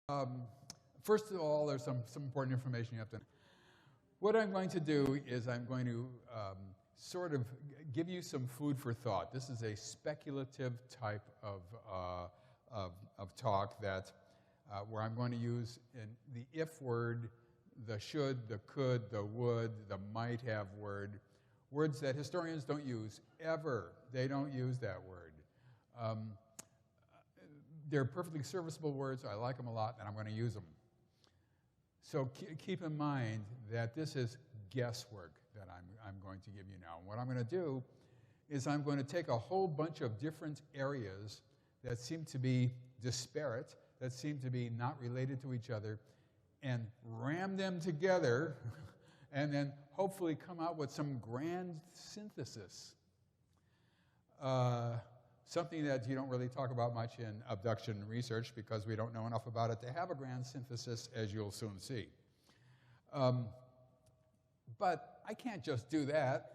Um, First of all, there's some important information you have to know. What I'm going to do is I'm going to sort of give you some food for thought. This is a speculative type of talk that where I'm going to use the if word, the should, the could, the would, the might have word, words that historians don't use ever. They don't use that word. They're perfectly serviceable words. I like them a lot, and I'm going to use them. So keep in mind that this is guesswork that I'm going to give you now. And what I'm going to do is I'm going to take a whole bunch of different areas that seem to be disparate, that seem to be not related to each other, and ram them together and then hopefully come out with some grand synthesis. Something that you don't really talk about much in abduction research because we don't know enough about it to have a grand synthesis, as you'll soon see. But I can't just do that.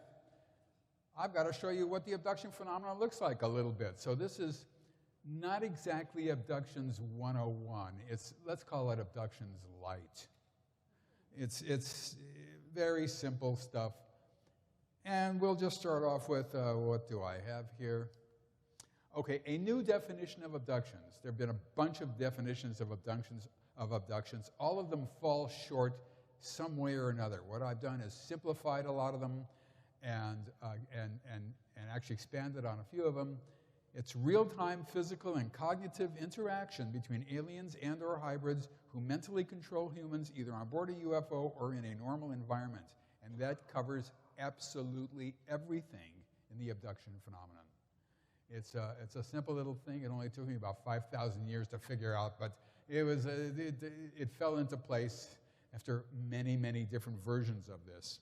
I've got to show you what the abduction phenomenon looks like a little bit. So this is not exactly abductions 101. Let's call it abductions light. It's very simple stuff. And we'll just start off with, what do I have here? Okay, a new definition of abductions. There have been a bunch of definitions of abductions. All of them fall short some way or another. What I've done is simplified a lot of them and actually expanded on a few of them. It's real-time physical and cognitive interaction between aliens and or hybrids who mentally control humans either on board a UFO or in a normal environment. And that covers absolutely everything in the abduction phenomenon. It's a simple little thing. It only took me about 5,000 years to figure out, but it fell into place after many, many different versions of this.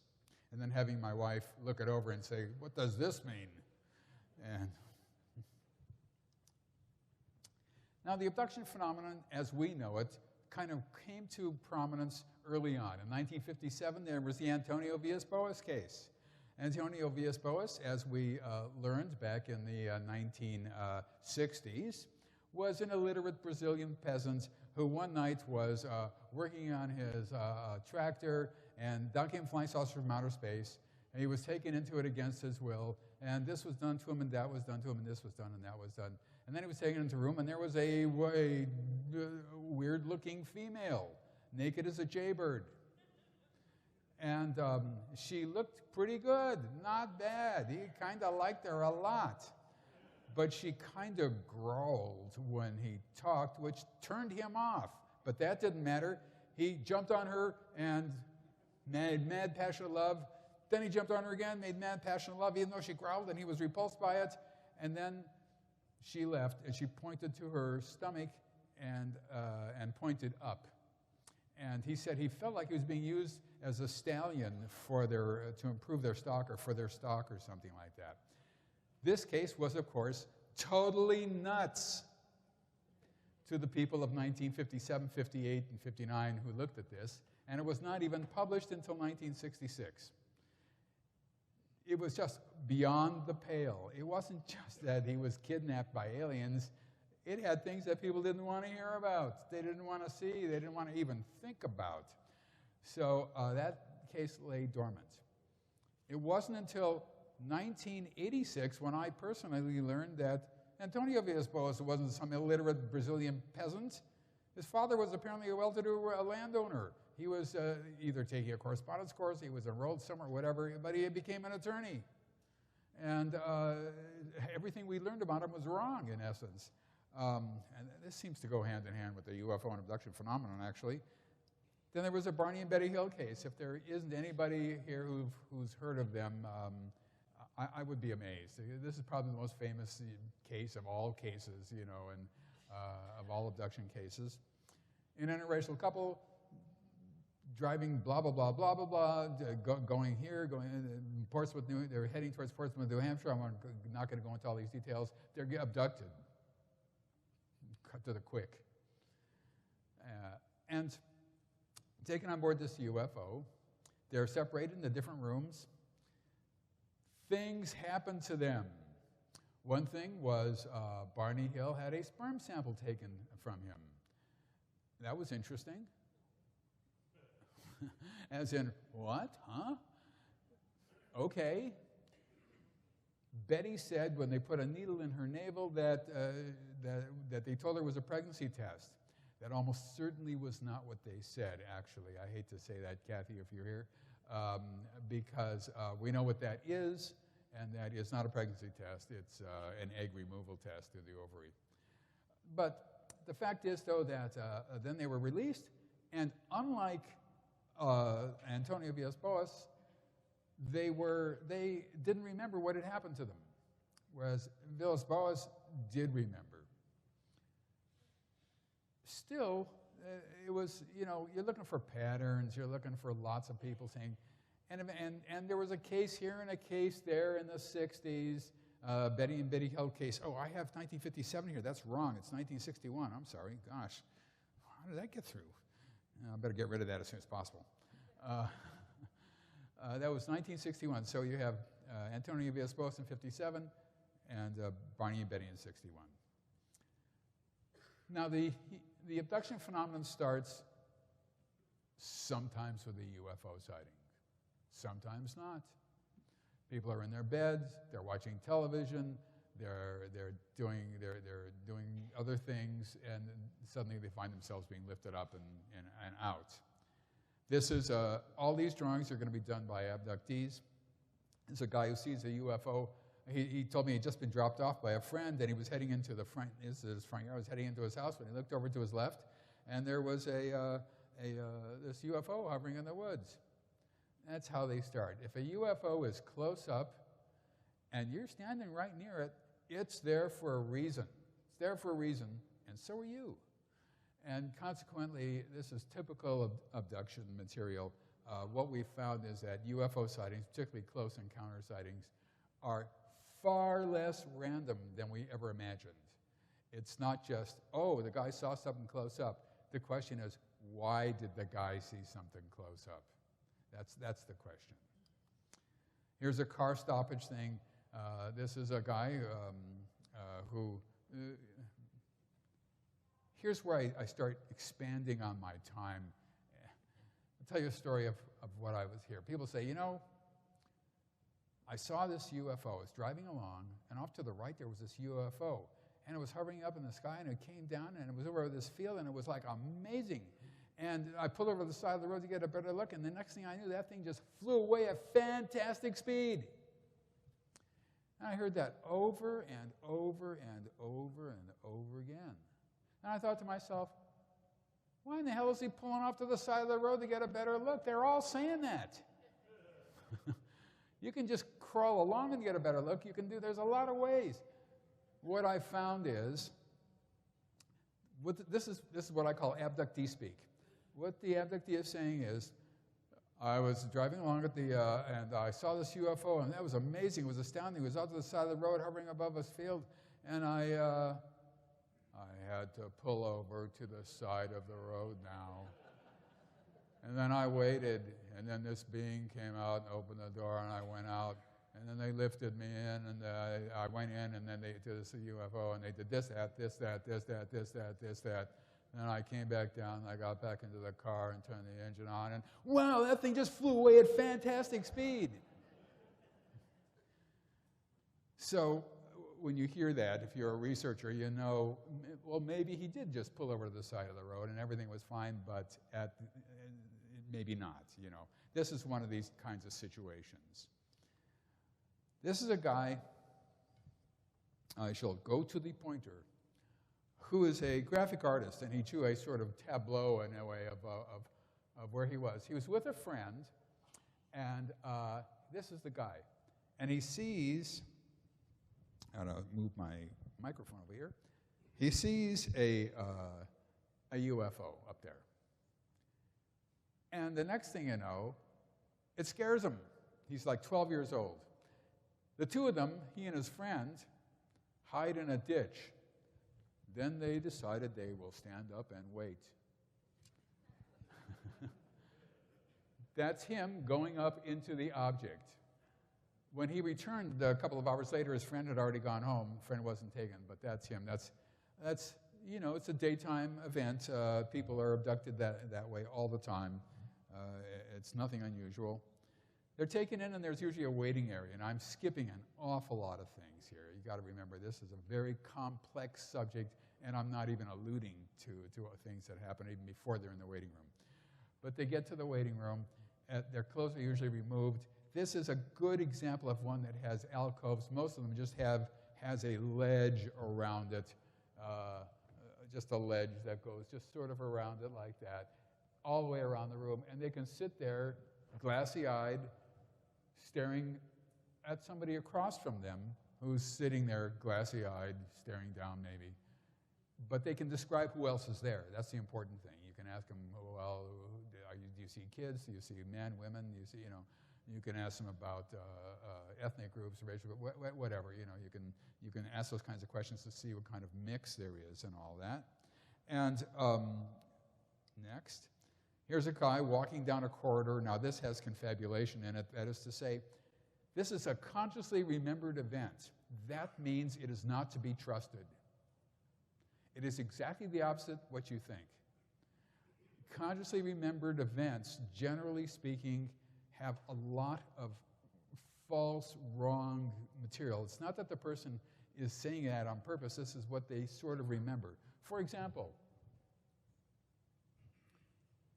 And then having my wife look it over and say, what does this mean? And now the abduction phenomenon, as we know it, kind of came to prominence early on. In 1957, there was the Antonio Villas-Boas case. Antonio Villas-Boas, as we learned back in the 1960s, was an illiterate Brazilian peasant who one night was working on his tractor and dunking flying saucers from outer space, and he was taken into it against his will, and this was done to him, and that was done to him, and this was done, and that was done. And then he was taken into a room, and there was a weird-looking female, naked as a jaybird. And she looked pretty good, not bad. He kind of liked her a lot. But she kind of growled when he talked, which turned him off. But that didn't matter. He jumped on her and made mad passionate love. Then he jumped on her again, made mad passionate love, even though she growled and he was repulsed by it. And then she left, and she pointed to her stomach and pointed up. And he said he felt like he was being used as a stallion for to improve their stock or for their stock or something like that. This case was, of course, totally nuts to the people of 1957, 58, and 59 who looked at this, and it was not even published until 1966. It was just beyond the pale. It wasn't just that he was kidnapped by aliens. It had things that people didn't want to hear about. They didn't want to see. They didn't want to even think about. So that case lay dormant. It wasn't until 1986 when I personally learned that Antonio Villas-Boas wasn't some illiterate Brazilian peasant. His father was apparently a well-to-do landowner. He was either taking a correspondence course, he was enrolled somewhere, whatever, but he became an attorney. And everything we learned about him was wrong, in essence. And this seems to go hand in hand with the UFO and abduction phenomenon, actually. Then there was a Barney and Betty Hill case. If there isn't anybody here who's heard of them, I would be amazed. This is probably the most famous case of all cases, you know, and of all abduction cases. An interracial couple driving blah, blah, blah, blah, blah, blah, going here, going in Portsmouth, they're heading towards Portsmouth, New Hampshire. I'm not going to go into all these details. They're abducted. Cut to the quick. And taken on board this UFO. They're separated into different rooms. Things happen to them. One thing was Barney Hill had a sperm sample taken from him. That was interesting. As in, what? Huh? Okay. Betty said when they put a needle in her navel that they told her it was a pregnancy test. That almost certainly was not what they said, actually. I hate to say that, Kathy, if you're here, because we know what that is, and that is not a pregnancy test. It's an egg removal test through the ovary. But the fact is, though, that then they were released, and unlike Antonio Villas-Boas, they didn't remember what had happened to them, whereas Villas-Boas did remember. Still, it was, you're looking for patterns, you're looking for lots of people saying, and there was a case here and a case there in the 60s, Betty and Biddy Hill case. Oh, I have 1957 here. That's wrong. It's 1961. I'm sorry. Gosh, how did that get through? I better get rid of that as soon as possible. That was 1961. So you have Antonio Villas-Boas in 57 and Barney and Betty in 61. Now, the abduction phenomenon starts sometimes with a UFO sighting, sometimes not. People are in their beds, they're watching television, they're doing other things, and suddenly they find themselves being lifted up and out. This is all these drawings are going to be done by abductees. There's a guy who sees a UFO. He told me he'd just been dropped off by a friend, and he was heading into his front yard. Was heading into his house when he looked over to his left, and there was this UFO hovering in the woods. That's how they start. If a UFO is close up, and you're standing right near it, it's there for a reason. It's there for a reason, and so are you. And consequently, this is typical of abduction material. What we found is that UFO sightings, particularly close encounter sightings, are far less random than we ever imagined. It's not just, oh, the guy saw something close up. The question is, why did the guy see something close up? That's the question. Here's a car stoppage thing. This is a guy who... here's where I start expanding on my time. I'll tell you a story of what I was here. People say, I saw this UFO. I was driving along, and off to the right there was this UFO. And it was hovering up in the sky, and it came down, and it was over this field, and it was like amazing. And I pulled over the side of the road to get a better look, and the next thing I knew, that thing just flew away at fantastic speed. And I heard that over and over and over and over again. And I thought to myself, why in the hell is he pulling off to the side of the road to get a better look? They're all saying that. You can just crawl along and get a better look. There's a lot of ways. What I found is, this is what I call abductee speak. What the abductee is saying is, I was driving along and I saw this UFO, and that was amazing. It was astounding. It was out to the side of the road, hovering above us field, and I had to pull over to the side of the road now. And then I waited, and then this being came out and opened the door, and I went out, and then they lifted me in, and I went in, and then they did this UFO, and they did this, that, this, that, this, that, this, that, this, that. And then I came back down, and I got back into the car and turned the engine on, and wow, that thing just flew away at fantastic speed. So when you hear that, if you're a researcher, you know, well, maybe he did just pull over to the side of the road and everything was fine, but maybe not, This is one of these kinds of situations. This is a guy, I shall go to the pointer, who is a graphic artist, and he drew a sort of tableau in a way of where he was. He was with a friend, and this is the guy. And he sees, how to move my microphone over here, he sees a UFO up there. And the next thing you know, it scares him. He's like 12 years old. The two of them, he and his friend, hide in a ditch. Then they decided they will stand up and wait. That's him going up into the object. When he returned a couple of hours later, his friend had already gone home. Friend wasn't taken, but that's him. That's you know, it's a daytime event. People are abducted that way all the time. It's nothing unusual. They're taken in, and there's usually a waiting area, and I'm skipping an awful lot of things here. You got to remember, this is a very complex subject, and I'm not even alluding to things that happen even before they're in the waiting room. But they get to the waiting room. Their clothes are usually removed. This is a good example of one that has alcoves. Most of them just has a ledge around it, just a ledge that goes just sort of around it like that, all the way around the room. And they can sit there glassy-eyed, staring at somebody across from them who's sitting there glassy-eyed, staring down maybe. But they can describe who else is there. That's the important thing. You can ask them, well, do you see kids? Do you see men, women? Do you see, you know, you can ask them about ethnic groups, racial, whatever. You know, you can ask those kinds of questions to see what kind of mix there is and all that. And next, here's a guy walking down a corridor. Now, this has confabulation in it. That is to say, this is a consciously remembered event. That means it is not to be trusted. It is exactly the opposite what you think. Consciously remembered events, generally speaking, have a lot of false, wrong material. It's not that the person is saying that on purpose. This is what they sort of remember. For example,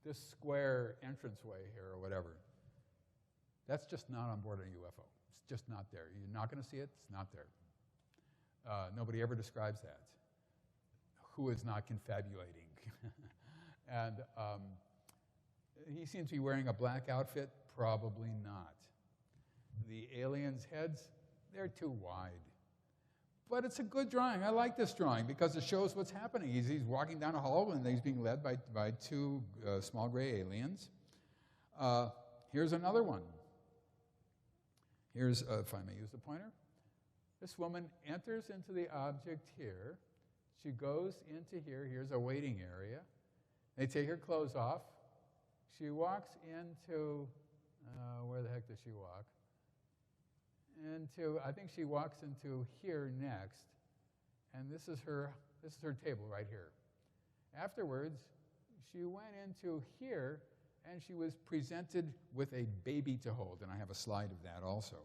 this square entranceway here or whatever, that's just not on board a UFO. It's just not there. You're not going to see it. It's not there. Nobody ever describes that. Who is not confabulating? And he seems to be wearing a black outfit. Probably not. The aliens' heads, they're too wide. But it's a good drawing. I like this drawing because it shows what's happening. He's walking down a hall and he's being led by two small gray aliens. Here's another one. Here's, if I may use the pointer. This woman enters into the object here. She goes into here. Here's a waiting area. They take her clothes off. She walks into, where the heck does she walk? I think she walks into here next, and this is her table right here. Afterwards, she went into here, and she was presented with a baby to hold, and I have a slide of that also.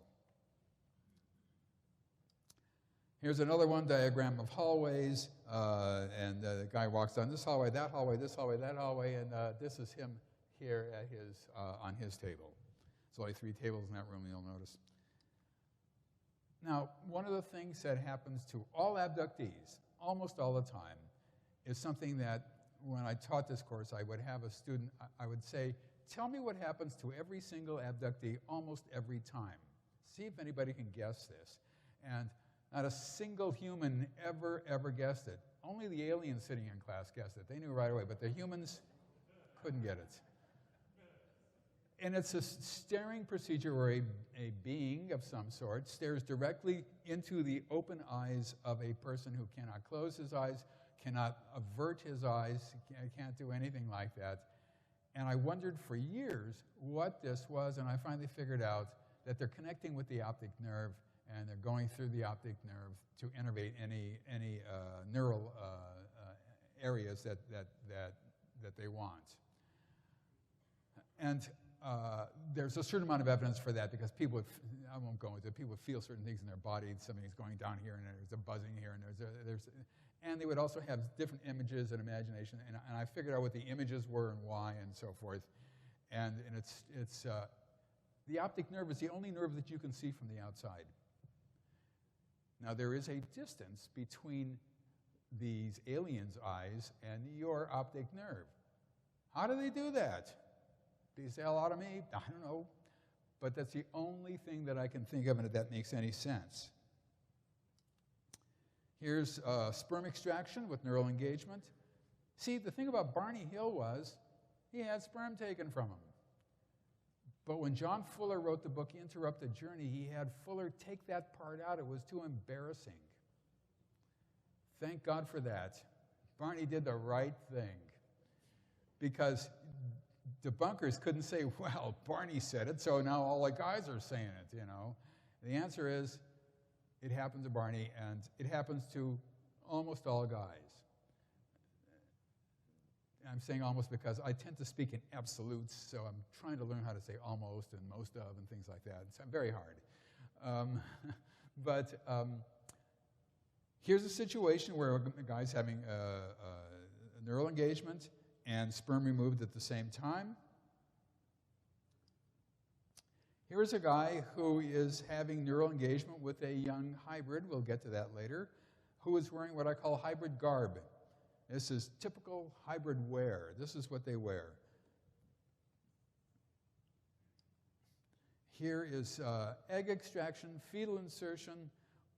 Here's another one, diagram of hallways, and the guy walks down this hallway, that hallway, this hallway, that hallway, and this is him here at on his table. There's only 3 tables in that room, you'll notice. Now, one of the things that happens to all abductees, almost all the time, is something that when I taught this course, I would have a student, I would say, tell me what happens to every single abductee almost every time. See if anybody can guess this. And not a single human ever guessed it. Only the aliens sitting in class guessed it. They knew right away, but the humans couldn't get it. And it's a staring procedure where a being of some sort stares directly into the open eyes of a person who cannot close his eyes, cannot avert his eyes, can't do anything like that. And I wondered for years what this was, and I finally figured out that they're connecting with the optic nerve, and they're going through the optic nerve to innervate any neural areas that they want. And there's a certain amount of evidence for that because people, I won't go into it, people feel certain things in their body. Something's going down here, and there's a buzzing here, and and they would also have different images and imagination. And I figured out what the images were and why and so forth. And it's the optic nerve is the only nerve that you can see from the outside. Now, there is a distance between these aliens' eyes and your optic nerve. How do they do that? Beats the hell out of me? I don't know. But that's the only thing that I can think of, and that makes any sense. Here's sperm extraction with neural engagement. See, the thing about Barney Hill was he had sperm taken from him. But when John Fuller wrote the book Interrupted Journey, he had Fuller take that part out. It was too embarrassing. Thank God for that. Barney did the right thing. Because debunkers couldn't say, well, Barney said it, so now all the guys are saying it, you know. The answer is, it happened to Barney, and it happens to almost all guys. I'm saying almost because I tend to speak in absolutes, so I'm trying to learn how to say almost and most of and things like that. It's very hard. But here's a situation where a guy's having a neural engagement and sperm removed at the same time. Here's a guy who is having neural engagement with a young hybrid, we'll get to that later, who is wearing what I call hybrid garb. This is typical hybrid wear. This is what they wear. Here is egg extraction, fetal insertion,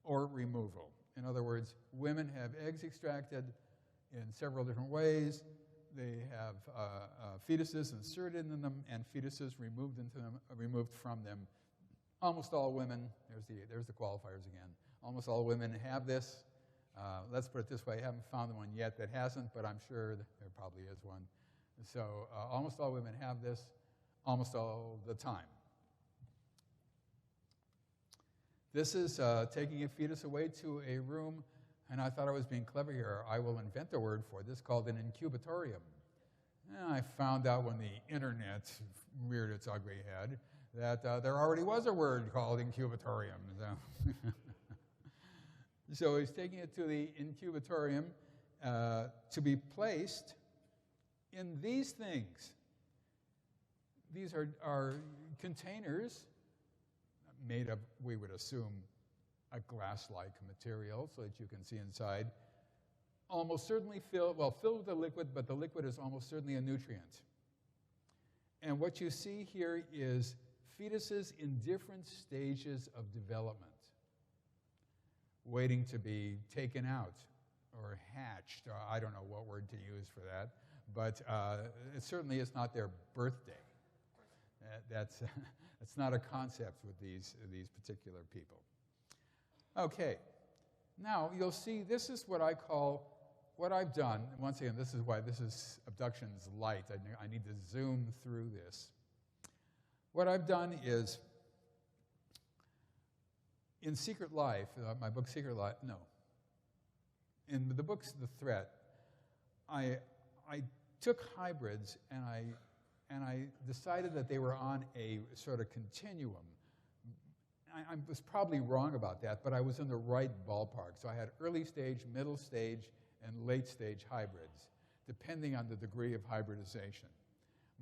or removal. In other words, women have eggs extracted in several different ways. They have fetuses inserted in them and fetuses removed from them. Almost all women, there's the qualifiers again. Almost all women have this. Let's put it this way, I haven't found one yet that hasn't, but I'm sure that there probably is one. So almost all women have this almost all the time. This is taking a fetus away to a room, and I thought I was being clever here. I will invent a word for this called an incubatorium. And I found out when the internet reared its ugly head that there already was a word called incubatorium. So he's taking it to the incubatorium to be placed in these things. These are containers made of, we would assume, a glass-like material so that you can see inside. Almost certainly filled with a liquid, but the liquid is almost certainly a nutrient. And what you see here is fetuses in different stages of development, waiting to be taken out or hatched. I don't know what word to use for that, but it certainly is not their birthday. That's not a concept with these particular people. Okay, now you'll see this is what I call, what I've done. Once again, this is why this is Abductions Light. I need to zoom through this. What I've done is, in Secret Life, my book Secret Life, no. In the book's The Threat, I took hybrids and I decided that they were on a sort of continuum. I was probably wrong about that, but I was in the right ballpark. So I had early stage, middle stage, and late stage hybrids, depending on the degree of hybridization.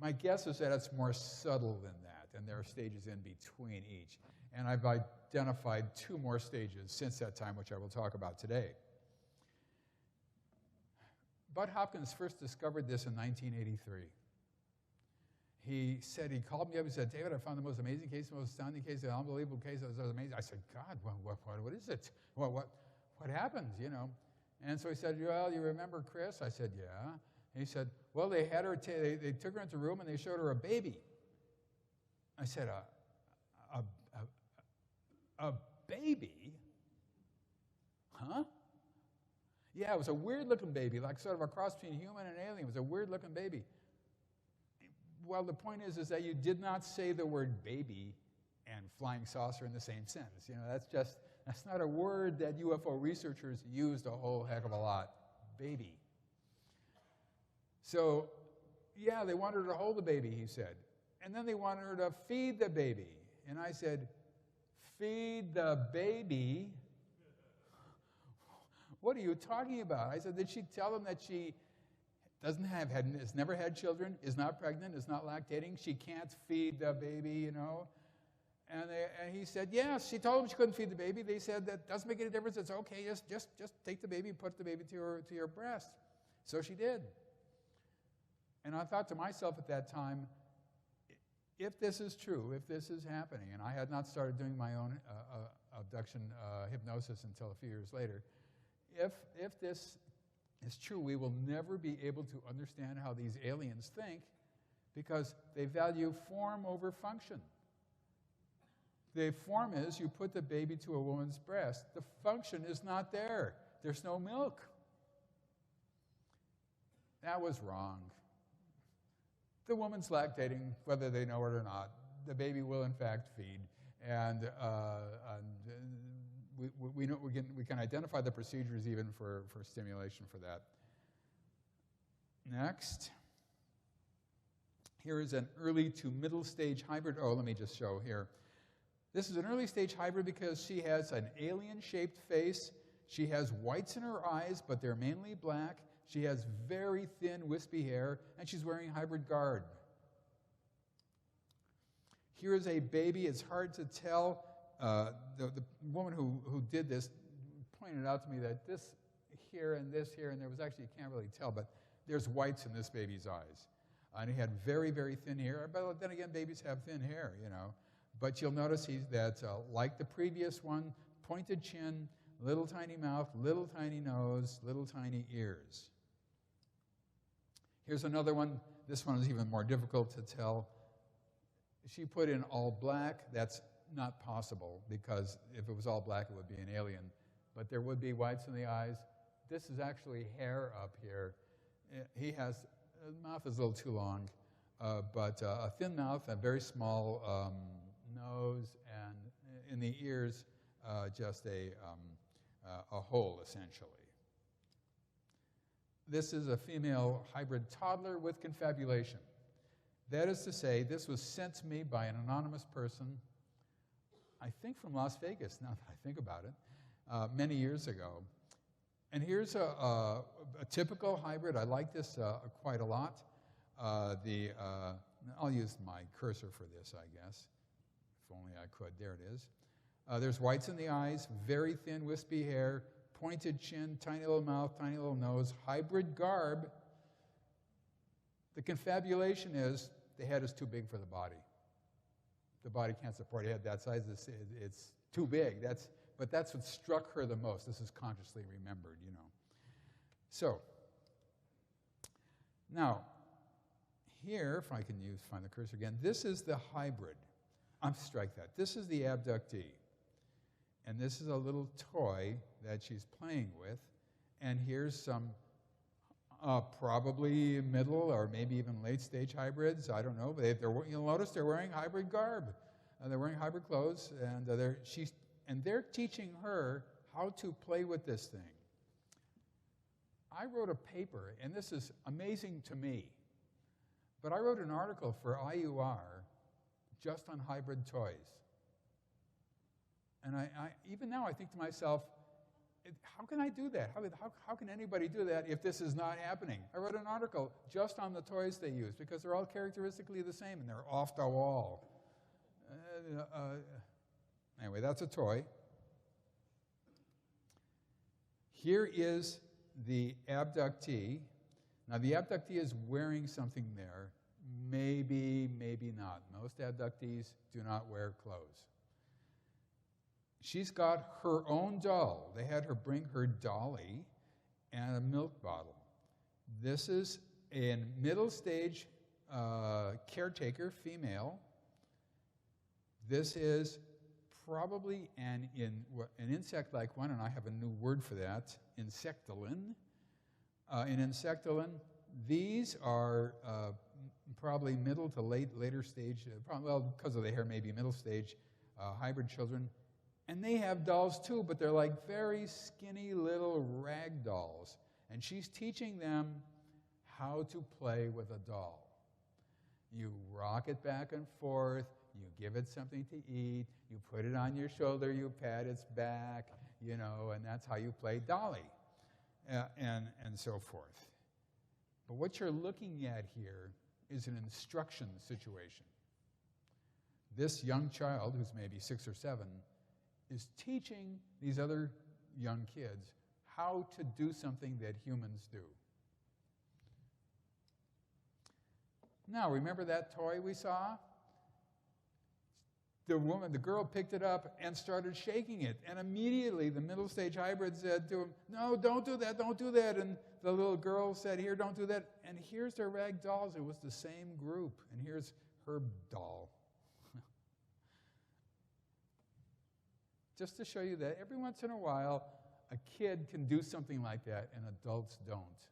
My guess is that it's more subtle than that, and there are stages in between each. And I've identified 2 more stages since that time, which I will talk about today. Bud Hopkins first discovered this in 1983. He called me up and said, David, I found the most amazing case, the most astounding case, the unbelievable case. It was amazing. I said, God, what is it? What happened, you know? And so he said, well, you remember Chris? I said, yeah. And he said, well, they had her, they took her into a room and they showed her a baby. I said, a baby? Huh? Yeah, it was a weird-looking baby, like sort of a cross between human and alien. It was a weird-looking baby. Well, the point is that you did not say the word baby and flying saucer in the same sentence. You know, that's not a word that UFO researchers used a whole heck of a lot. Baby. So, yeah, they wanted her to hold the baby, he said. And then they wanted her to feed the baby. And I said, feed the baby? What are you talking about? I said, did she tell them that she has never had children, is not pregnant, is not lactating, she can't feed the baby, you know? And he said, yes, she told them she couldn't feed the baby. They said, that doesn't make any difference. It's okay, just take the baby, put the baby to your breast. So she did. And I thought to myself at that time, if this is true, if this is happening, and I had not started doing my own abduction hypnosis until a few years later, if this is true, we will never be able to understand how these aliens think because they value form over function. The form is you put the baby to a woman's breast. The function is not there. There's no milk. That was wrong. The woman's lactating, whether they know it or not. The baby will, in fact, feed. And we can identify the procedures even for stimulation for that. Next. Here is an early to middle stage hybrid. Oh, let me just show here. This is an early stage hybrid because she has an alien-shaped face. She has whites in her eyes, but they're mainly black. She has very thin, wispy hair, and she's wearing hybrid garb. Here is a baby. It's hard to tell. The woman who did this pointed out to me that this here, and there was actually, you can't really tell, but there's whites in this baby's eyes. And he had very, very thin hair. But then again, babies have thin hair, you know. But you'll notice that, like the previous one, pointed chin, little tiny mouth, little tiny nose, little tiny ears. Here's another one. This one is even more difficult to tell. She put in all black. That's not possible, because if it was all black, it would be an alien. But there would be whites in the eyes. This is actually hair up here. His mouth is a little too long, but a thin mouth, a very small nose, and in the ears, just a hole, essentially. This is a female hybrid toddler with confabulation. That is to say, this was sent to me by an anonymous person, I think from Las Vegas, now that I think about it, many years ago. And here's a typical hybrid. I like this quite a lot. I'll use my cursor for this, I guess. If only I could. There it is. There's whites in the eyes, very thin, wispy hair, pointed chin, tiny little mouth, tiny little nose, hybrid garb. The confabulation is the head is too big for the body. The body can't support a head that size. It's too big. But that's what struck her the most. This is consciously remembered, you know. So, now, here, if I can find the cursor again, this is the hybrid. Strike that. This is the abductee. And this is a little toy that she's playing with. And here's some probably middle or maybe even late-stage hybrids. I don't know. But you'll notice they're wearing hybrid garb. They're wearing hybrid clothes. And they're teaching her how to play with this thing. I wrote a paper, and this is amazing to me, but I wrote an article for IUR just on hybrid toys. And even now I think to myself, how can I do that? How can anybody do that if this is not happening? I wrote an article just on the toys they use, because they're all characteristically the same, and they're off the wall. Anyway, that's a toy. Here is the abductee. Now, the abductee is wearing something there. Maybe, maybe not. Most abductees do not wear clothes. She's got her own doll. They had her bring her dolly and a milk bottle. This is a middle-stage caretaker, female. This is probably an insect-like one, and I have a new word for that, insectolin. In insectolin, these are probably middle to later stage, well, because of the hair, maybe middle stage hybrid children. And they have dolls too, but they're like very skinny little rag dolls. And she's teaching them how to play with a doll. You rock it back and forth. You give it something to eat, you put it on your shoulder, you pat its back, you know, and that's how you play dolly, and so forth. But what you're looking at here is an instruction situation. This young child, who's maybe 6 or 7, is teaching these other young kids how to do something that humans do. Now, remember that toy we saw? The girl picked it up and started shaking it. And immediately the middle stage hybrid said to him, "No, don't do that, don't do that." And the little girl said, "Here, don't do that." And here's their rag dolls. It was the same group. And here's her doll. Just to show you that every once in a while, a kid can do something like that and adults don't.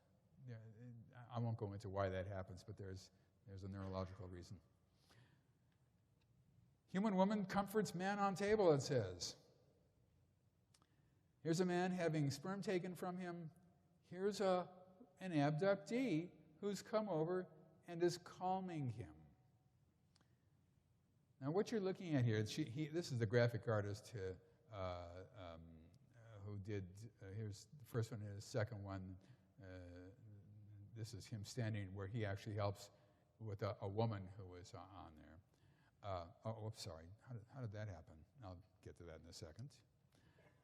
I won't go into why that happens, but there's a neurological reason. Human woman comforts man on table, it says. Here's a man having sperm taken from him. Here's an abductee who's come over and is calming him. Now, what you're looking at here, this is the graphic artist who did, here's the first one, the second one. This is him standing where he actually helps with a woman who was on there. Sorry. How did that happen? I'll get to that in a second.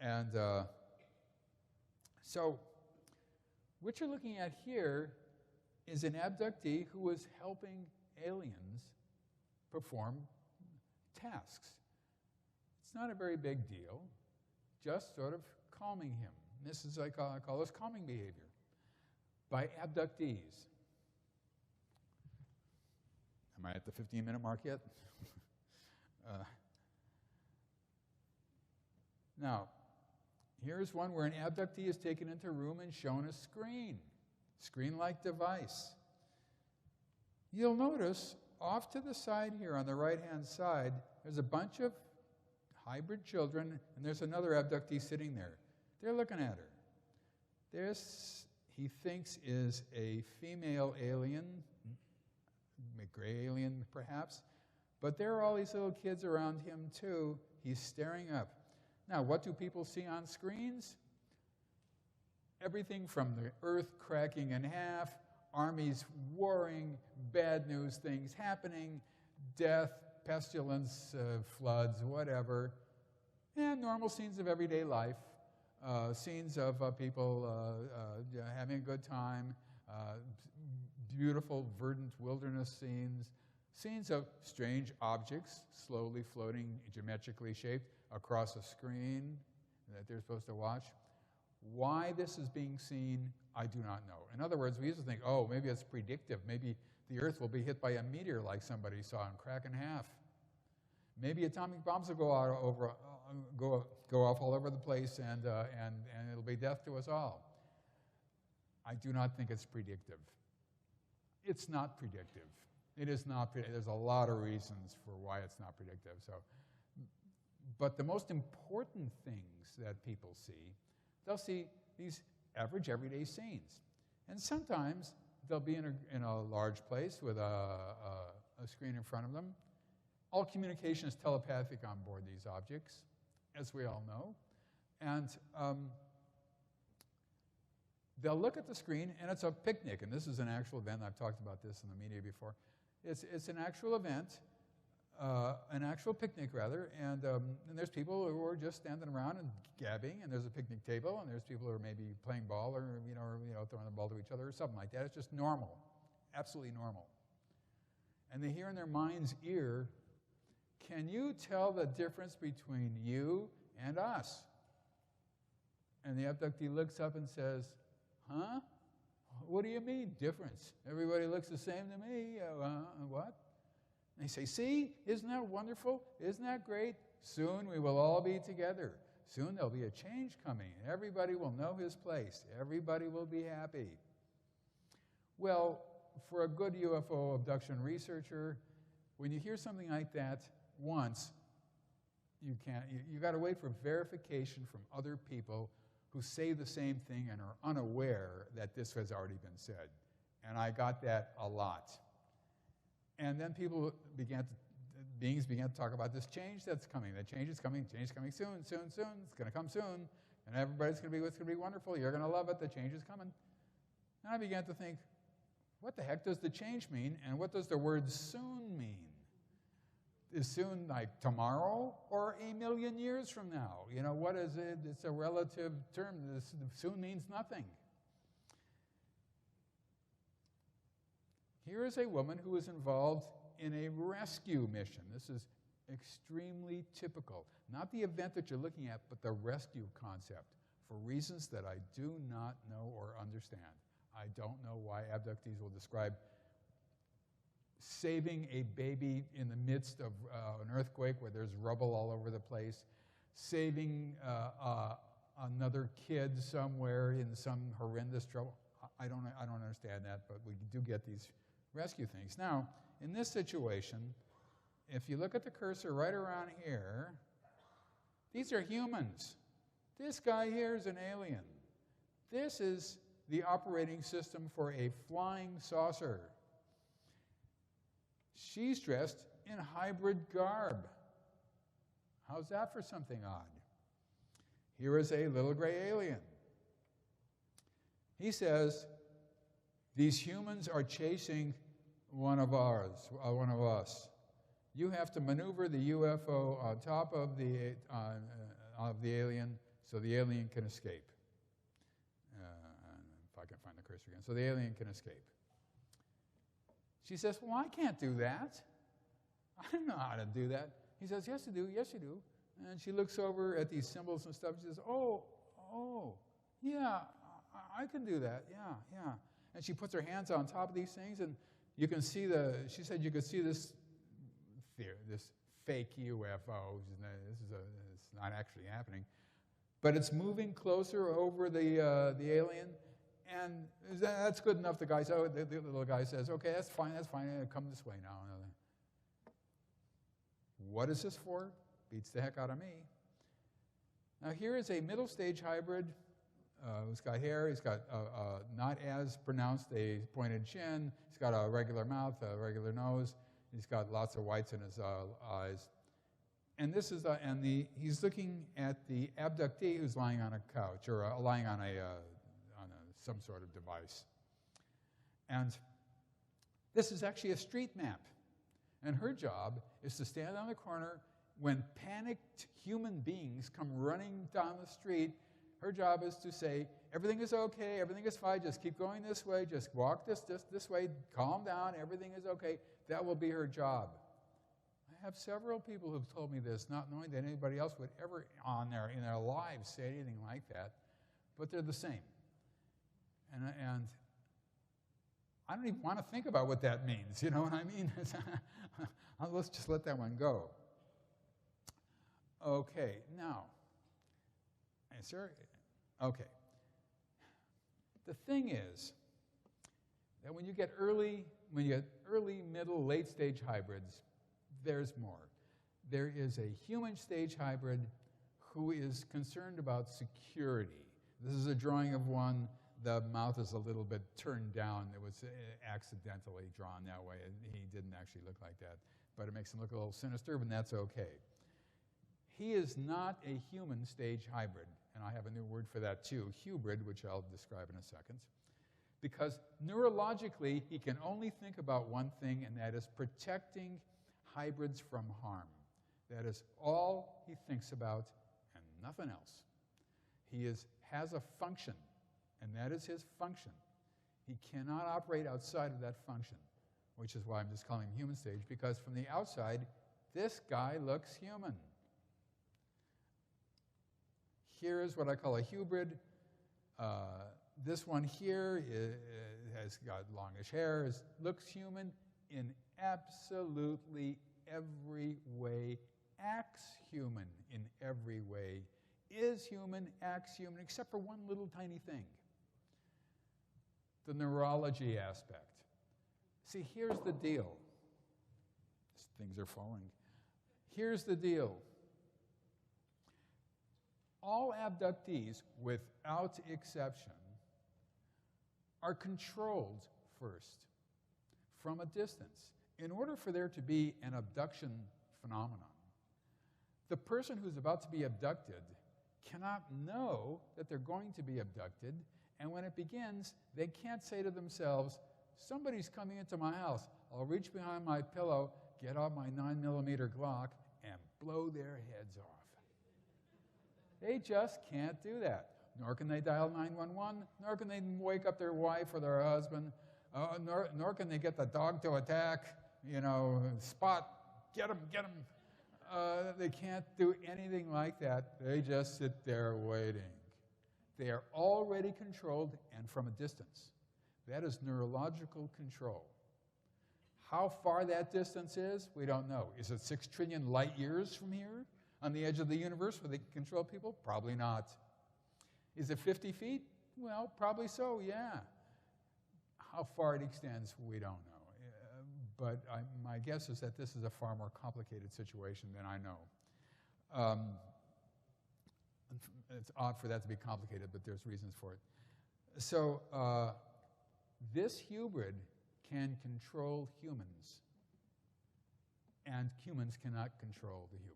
And so what you're looking at here is an abductee who was helping aliens perform tasks. It's not a very big deal, just sort of calming him. This is, I call this calming behavior by abductees. Am I at the 15-minute mark yet? Now, here's one where an abductee is taken into a room and shown a screen-like device. You'll notice off to the side here on the right-hand side, there's a bunch of hybrid children, and there's another abductee sitting there. They're looking at her. This, he thinks, is a female alien, a gray alien perhaps, but there are all these little kids around him too. He's staring up. Now, what do people see on screens? Everything from the earth cracking in half, armies warring, bad news things happening, death, pestilence, floods, whatever, and normal scenes of everyday life, scenes of people having a good time, beautiful, verdant wilderness scenes of strange objects slowly floating, geometrically shaped, across a screen that they're supposed to watch. Why this is being seen, I do not know. In other words, we used to think, oh, maybe it's predictive. Maybe the Earth will be hit by a meteor like somebody saw and crack in half. Maybe atomic bombs will go off all over the place and it'll be death to us all. I do not think it's predictive. It's not predictive. It is not. There's a lot of reasons for why it's not predictive. But the most important things that people see, they'll see these average everyday scenes. And sometimes they'll be in a large place with a screen in front of them. All communication is telepathic on board these objects, as we all know. And they'll look at the screen, and it's a picnic. And this is an actual event. I've talked about this in the media before. It's an actual event. An actual picnic, rather, and there's people who are just standing around and gabbing, and there's a picnic table, and there's people who are maybe playing ball or throwing the ball to each other or something like that. It's just normal, absolutely normal. And they hear in their mind's ear, "Can you tell the difference between you and us?" And the abductee looks up and says, "Huh? What do you mean, difference? Everybody looks the same to me. What?" And they say, "See, isn't that wonderful? Isn't that great? Soon we will all be together. Soon there'll be a change coming. Everybody will know his place. Everybody will be happy." Well, for a good UFO abduction researcher, when you hear something like that once, you got to wait for verification from other people who say the same thing and are unaware that this has already been said. And I got that a lot. And then beings began to talk about this change that's coming. That change is coming soon. It's going to come soon. And it's going to be wonderful. You're going to love it. The change is coming. And I began to think, what the heck does the change mean? And what does the word soon mean? Is soon like tomorrow or 1,000,000 years from now? What is it? It's a relative term. Soon means nothing. Here is a woman who is involved in a rescue mission. This is extremely typical. Not the event that you're looking at, but the rescue concept, for reasons that I do not know or understand. I don't know why abductees will describe saving a baby in the midst of an earthquake where there's rubble all over the place, saving another kid somewhere in some horrendous trouble. I don't understand that, but we do get these rescue things. Now, in this situation, if you look at the cursor right around here, these are humans. This guy here is an alien. This is the operating system for a flying saucer. She's dressed in hybrid garb. How's that for something odd? Here is a little gray alien. He says, these humans are chasing one of us. You have to maneuver the UFO on top of the alien so the alien can escape. If I can find the cursor again. So the alien can escape. She says, well, I can't do that. I don't know how to do that. He says, yes, you do. Yes, you do. And she looks over at these symbols and stuff. She says, oh, yeah, I can do that. Yeah. And she puts her hands on top of these things, and you can see she said you could see this fake UFO. It's not actually happening. But it's moving closer over the alien, and that's good enough. The little guy says, okay, that's fine, come this way now. What is this for? Beats the heck out of me. Now here is a middle stage hybrid who's got hair. He's got not as pronounced a pointed chin. He's got a regular mouth, a regular nose. He's got lots of whites in his eyes. And this is he's looking at the abductee who's lying on a couch or lying on some sort of device. And this is actually a street map. And her job is to stand on the corner when panicked human beings come running down the street. Her job is to say, everything is okay, everything is fine, just keep going this way, just walk this way, calm down, everything is okay. That will be her job. I have several people who've told me this, not knowing that anybody else would ever in their lives say anything like that, but they're the same. And I don't even want to think about what that means, you know what I mean? Let's just let that one go. Okay, now, sir, okay. The thing is that when you get early, middle, late stage hybrids, there's more. There is a human stage hybrid who is concerned about security. This is a drawing of one. The mouth is a little bit turned down. It was accidentally drawn that way. He didn't actually look like that. But it makes him look a little sinister, but that's okay. He is not a human stage hybrid. And I have a new word for that too, hubrid, which I'll describe in a second. Because neurologically, he can only think about one thing, and that is protecting hybrids from harm. That is all he thinks about and nothing else. He has a function, and that is his function. He cannot operate outside of that function, which is why I'm just calling him human stage, because from the outside, this guy looks human. Here is what I call a hubrid. This one here has got longish hair, looks human in absolutely every way, acts human in every way, is human, acts human, except for one little tiny thing, the neurology aspect. See, here's the deal. Things are falling. Here's the deal. All abductees, without exception, are controlled first from a distance. In order for there to be an abduction phenomenon, the person who's about to be abducted cannot know that they're going to be abducted, and when it begins, they can't say to themselves, somebody's coming into my house. I'll reach behind my pillow, get out my 9mm Glock, and blow their heads off. They just can't do that. Nor can they dial 911, nor can they wake up their wife or their husband, nor can they get the dog to attack, spot, get him. They can't do anything like that. They just sit there waiting. They are already controlled and from a distance. That is neurological control. How far that distance is, we don't know. Is it 6 trillion light years from here on the edge of the universe where they can control people? Probably not. Is it 50 feet? Well, probably so, yeah. How far it extends, we don't know. But my guess is that this is a far more complicated situation than I know. It's odd for that to be complicated, but there's reasons for it. So this hybrid can control humans, and humans cannot control the hybrid.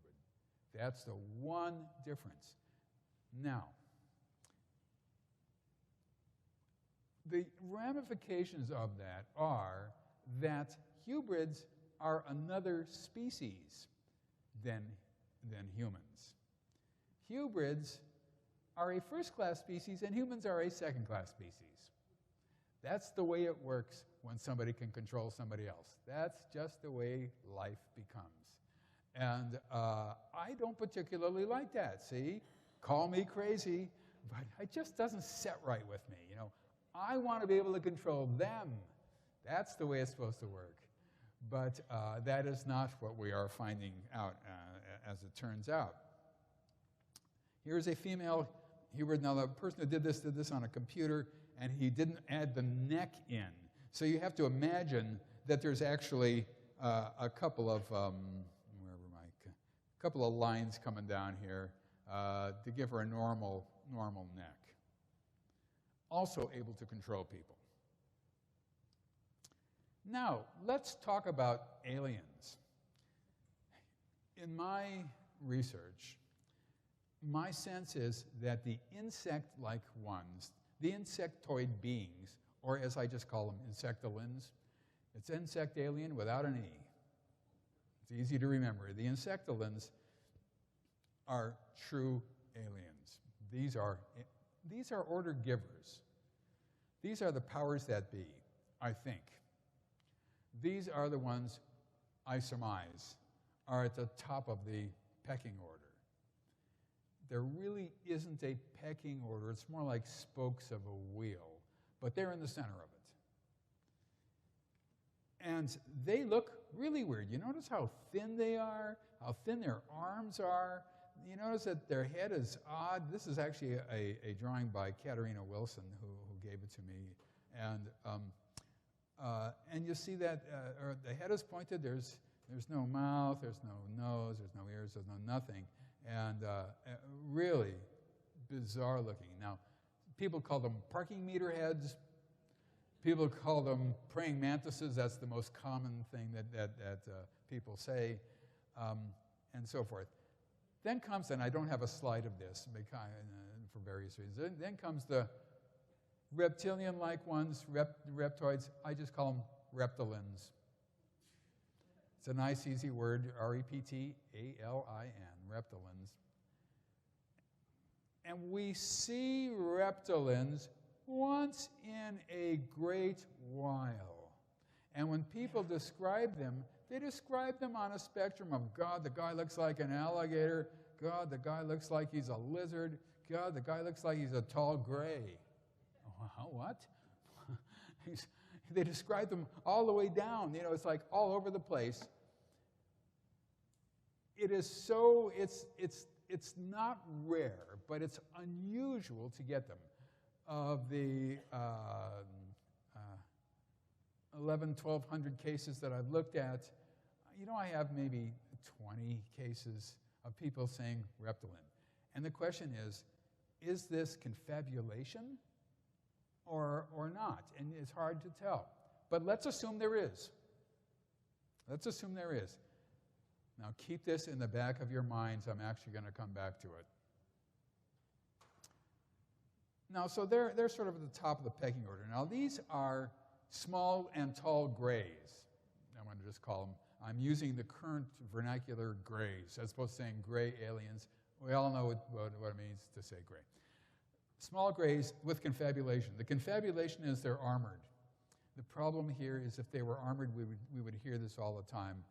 That's the one difference. Now, the ramifications of that are that hybrids are another species than humans. Hybrids are a first-class species, and humans are a second-class species. That's the way it works when somebody can control somebody else. That's just the way life becomes. And I don't particularly like that, see? Call me crazy, but it just doesn't set right with me, you know. I want to be able to control them. That's the way it's supposed to work. But that is not what we are finding out, as it turns out. Here's a female hybrid. Now, the person who did this on a computer, and he didn't add the neck in. So you have to imagine that there's actually a couple of couple of lines coming down here to give her a normal neck. Also able to control people. Now, let's talk about aliens. In my research, my sense is that the insect-like ones, the insectoid beings, or as I just call them, insectolins, it's insect alien without an E. It's easy to remember. The insectolins are true aliens. These are order givers. These are the powers that be, I think. These are the ones, I surmise, are at the top of the pecking order. There really isn't a pecking order. It's more like spokes of a wheel, but they're in the center of it. And they look really weird. You notice how thin they are, how thin their arms are. You notice that their head is odd. This is actually a drawing by Katerina Wilson, who gave it to me. And you see that the head is pointed. There's no mouth. There's no nose. There's no ears. There's no nothing. And really bizarre looking. Now, people call them parking meter heads. People call them praying mantises. That's the most common thing that people say, and so forth. Then comes, and I don't have a slide of this for various reasons, then comes the reptilian-like ones, reptoids. I just call them reptilins. It's a nice, easy word, R-E-P-T-A-L-I-N, reptilins. And we see reptilins once in a great while. And when people describe them, they describe them on a spectrum of, God, the guy looks like an alligator. God, the guy looks like he's a lizard. God, the guy looks like he's a tall gray. What? They describe them all the way down. You know, it's like all over the place. It is so, it's not rare, but it's unusual to get them. Of the 1,100 cases that I've looked at, you know, I have maybe 20 cases of people saying reptilin. And the question is this confabulation or not? And it's hard to tell. But let's assume there is. Let's assume there is. Now keep this in the back of your minds. I'm actually going to come back to it. Now, so they're sort of at the top of the pecking order. Now, these are small and tall grays. I want to just call them. I'm using the current vernacular grays, as opposed to saying gray aliens. We all know what it means to say gray. Small grays with confabulation. The confabulation is they're armored. The problem here is if they were armored, we would hear this all the time.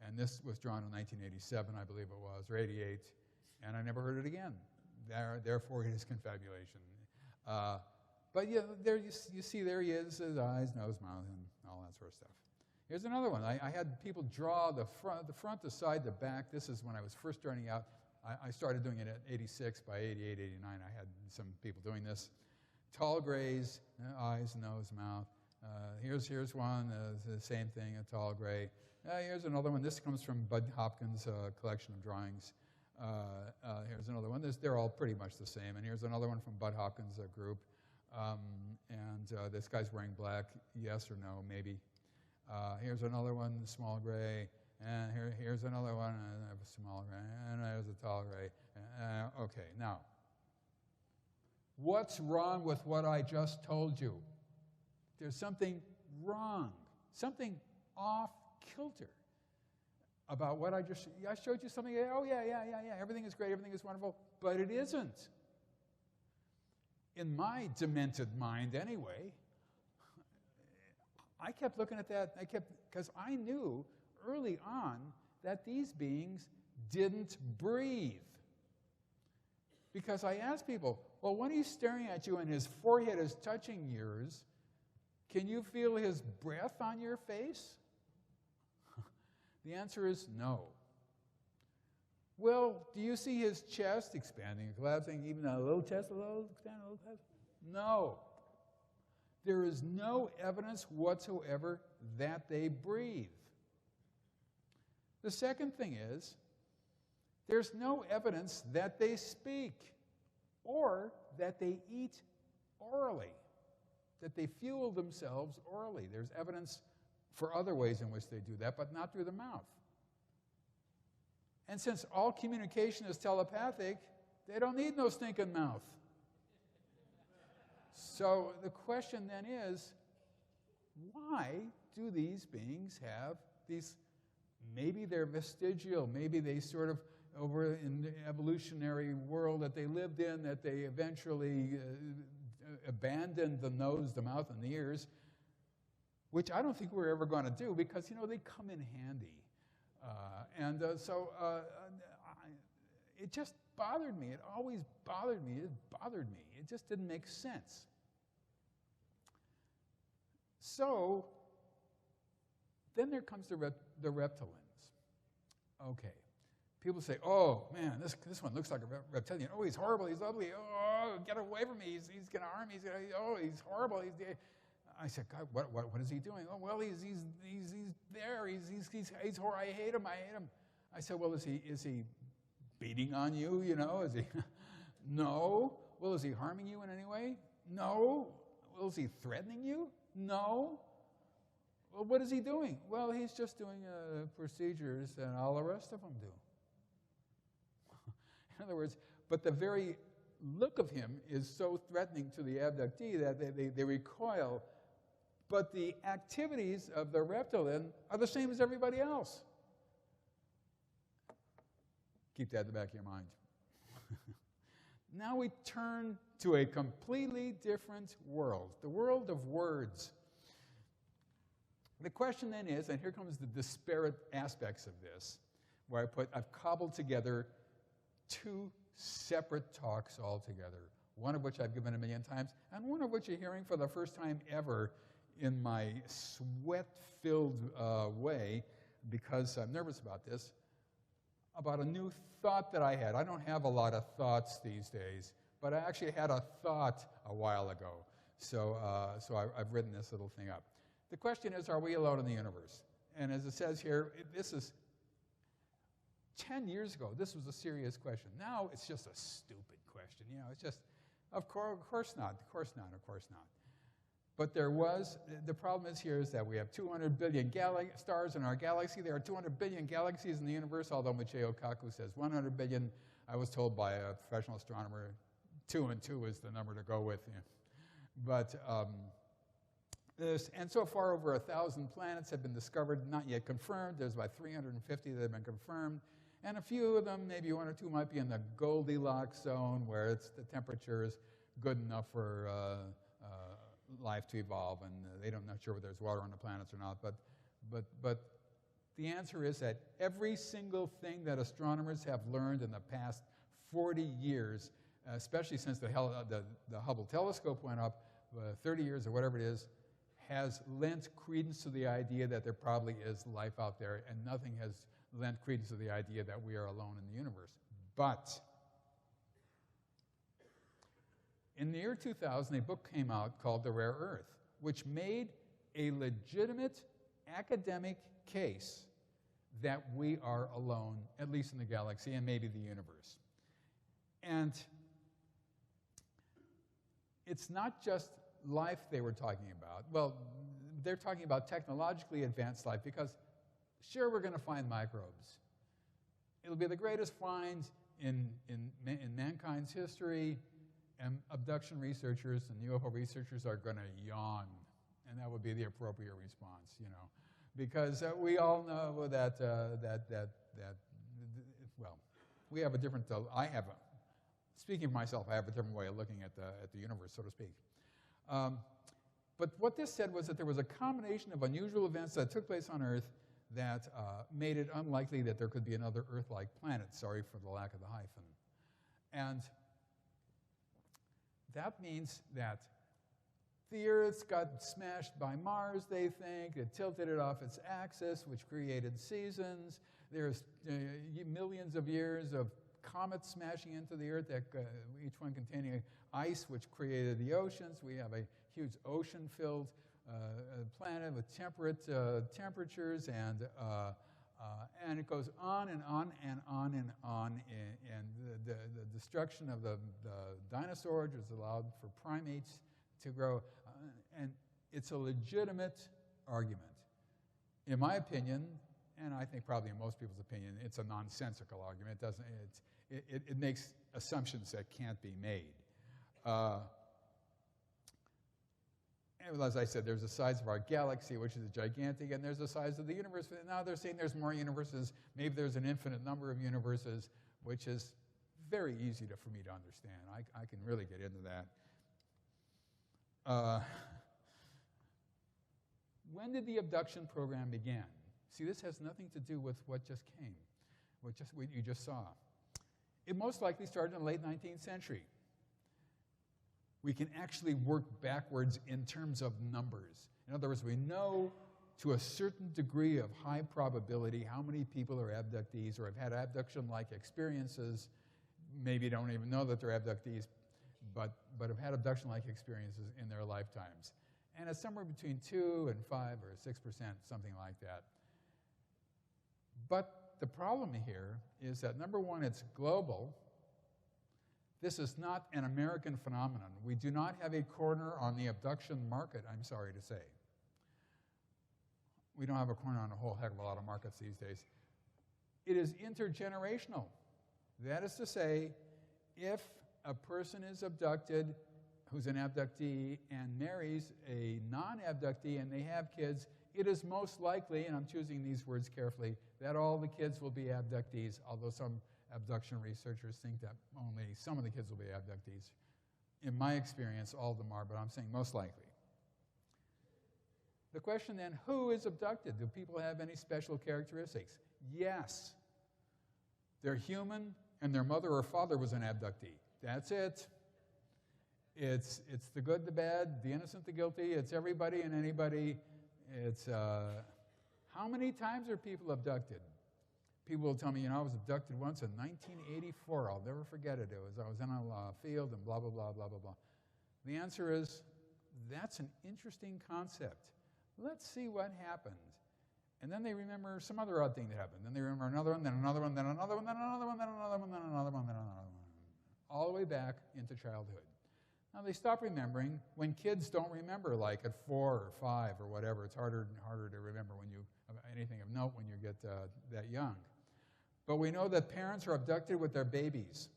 And this was drawn in 1987, I believe it was, or 88, and I never heard it again. Therefore, it is confabulation. But yeah, there you see there he is, his eyes, nose, mouth, and all that sort of stuff. Here's another one. I had people draw the front, the side, the back. This is when I was first starting out. I started doing it at 86. By 88, 89, I had some people doing this. Tall grays, eyes, nose, mouth. Here's one, the same thing, a tall gray. Here's another one. This comes from Bud Hopkins' collection of drawings. Here's another one. They're all pretty much the same. And here's another one from Bud Hopkins' group. This guy's wearing black, yes or no, maybe. Here's another one, small gray, and here's another one, a small gray, and there's a tall gray. Okay, now, what's wrong with what I just told you? There's something wrong, something off kilter about what I showed you something. Oh, yeah, everything is great, everything is wonderful, but it isn't. In my demented mind anyway, I kept looking at that, because I knew early on that these beings didn't breathe. Because I asked people, well, when he's staring at you and his forehead is touching yours, can you feel his breath on your face? The answer is no. Well, do you see his chest expanding and collapsing, even a little chest, a little expand, a little chest? No. There is no evidence whatsoever that they breathe. The second thing is, there's no evidence that they speak or that they eat orally, that they fuel themselves orally. There's evidence for other ways in which they do that, but not through the mouth. And since all communication is telepathic, they don't need no stinking mouth. So the question then is, why do these beings have these, maybe they're vestigial, maybe they sort of, over in the evolutionary world that they lived in, that they eventually abandoned the nose, the mouth, and the ears, which I don't think we're ever going to do because, they come in handy. It just bothered me. It always bothered me. It bothered me. It just didn't make sense. So then there comes the reptilians. Okay. People say, oh, man, this one looks like a reptilian. Oh, he's horrible. He's ugly. Oh, get away from me. He's going to harm me. He's horrible. I said, God, what is he doing? Oh, well, he's there. He's horrible. I hate him. I said, well, is he beating on you? Is he? No. Well, is he harming you in any way? No. Well, is he threatening you? No. Well, what is he doing? Well, he's just doing procedures that all the rest of them do. In other words, but the very look of him is so threatening to the abductee that they recoil. But the activities of the reptilian are the same as everybody else. Keep that in the back of your mind. Now we turn to a completely different world, the world of words. The question then is, and here comes the disparate aspects of this, where I've cobbled together two separate talks altogether, one of which I've given 1 million times, and one of which you're hearing for the first time ever in my sweat-filled way, because I'm nervous about this, about a new thought that I had. I don't have a lot of thoughts these days, but I actually had a thought a while ago. So I've written this little thing up. The question is, are we alone in the universe? And as it says here, this is 10 years ago, this was a serious question. Now it's just a stupid question. It's just, of course not. But the problem is that we have 200 billion stars in our galaxy. There are 200 billion galaxies in the universe, although Michio Kaku says 100 billion. I was told by a professional astronomer 2 and 2 is the number to go with. But and so far over 1,000 planets have been discovered, not yet confirmed. There's about 350 that have been confirmed. And a few of them, maybe 1 or 2, might be in the Goldilocks zone where the temperature is good enough for life to evolve, and I'm not sure whether there's water on the planets or not. But the answer is that every single thing that astronomers have learned in the past 40 years, especially since the Hubble telescope went up, 30 years or whatever it is, has lent credence to the idea that there probably is life out there, and nothing has lent credence to the idea that we are alone in the universe. But in the year 2000, a book came out called The Rare Earth, which made a legitimate academic case that we are alone, at least in the galaxy and maybe the universe. And it's not just life they were talking about. Well, they're talking about technologically advanced life because, sure, we're going to find microbes. It'll be the greatest find in mankind's history, and abduction researchers and UFO researchers are going to yawn, and that would be the appropriate response, you know, because we all know that well, we have a different. Speaking of myself, I have a different way of looking at the universe, so to speak. But what this said was that there was a combination of unusual events that took place on Earth that made it unlikely that there could be another Earth-like planet. Sorry for the lack of the hyphen. And that means that the Earth got smashed by Mars, they think. It tilted it off its axis, which created seasons. There's millions of years of comets smashing into the Earth, each one containing ice, which created the oceans. We have a huge ocean-filled planet with temperate temperatures, and it goes on and on and on and on. And the destruction of the dinosaurs has allowed for primates to grow, and it's a legitimate argument. In my opinion, and I think probably in most people's opinion, it's a nonsensical argument. It makes assumptions that can't be made. And as I said, there's the size of our galaxy, which is gigantic, and there's the size of the universe. Now they're saying there's more universes. Maybe there's an infinite number of universes, which is very easy for me to understand. I can really get into that. When did the abduction program begin? See, this has nothing to do with what just came, what you just saw. It most likely started in the late 19th century. We can actually work backwards in terms of numbers. In other words, we know to a certain degree of high probability how many people are abductees or have had abduction-like experiences, maybe don't even know that they're abductees, but have had abduction-like experiences in their lifetimes. And it's somewhere between 2 and 5 or 6%, something like that. But the problem here is that, number one, it's global. This is not an American phenomenon. We do not have a corner on the abduction market, I'm sorry to say. We don't have a corner on a whole heck of a lot of markets these days. It is intergenerational. That is to say, if a person is abducted, who's an abductee, and marries a non-abductee and they have kids, it is most likely, and I'm choosing these words carefully, that all the kids will be abductees, although some abduction researchers think that only some of the kids will be abductees. In my experience, all of them are, but I'm saying most likely. The question then, who is abducted? Do people have any special characteristics? Yes. They're human, and their mother or father was an abductee. That's it. It's the good, the bad, the innocent, the guilty. It's everybody and anybody. It's how many times are people abducted? People will tell me, I was abducted once in 1984. I'll never forget it. I was in a field and blah, blah, blah, blah, blah, blah. The answer is, that's an interesting concept. Let's see what happened. And then they remember some other odd thing that happened. Then they remember another one, then another one, then another one, then another one, then another one, then another one, then another one. All the way back into childhood. Now, they stop remembering when kids don't remember, like at 4 or 5 or whatever. It's harder and harder to remember anything of note when you get that young. But we know that parents are abducted with their babies.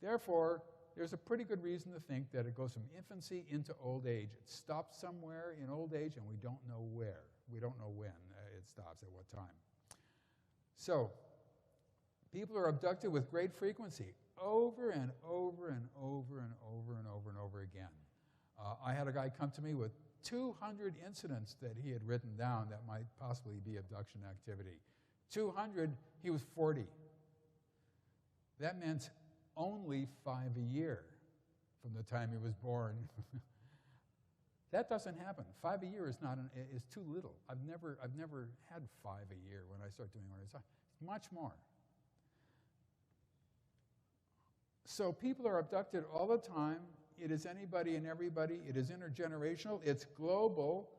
Therefore, there's a pretty good reason to think that it goes from infancy into old age. It stops somewhere in old age, and we don't know where. We don't know when it stops, at what time. So, people are abducted with great frequency, over and over and over and over and over and over again. I had a guy come to me with 200 incidents that he had written down that might possibly be abduction activity. 200, he was 40. That meant only 5 a year from the time he was born. That doesn't happen. 5 a year is too little. I've never had 5 a year when I start doing what I say. It's much more. So people are abducted all the time. It is anybody and everybody. It is intergenerational. It's global.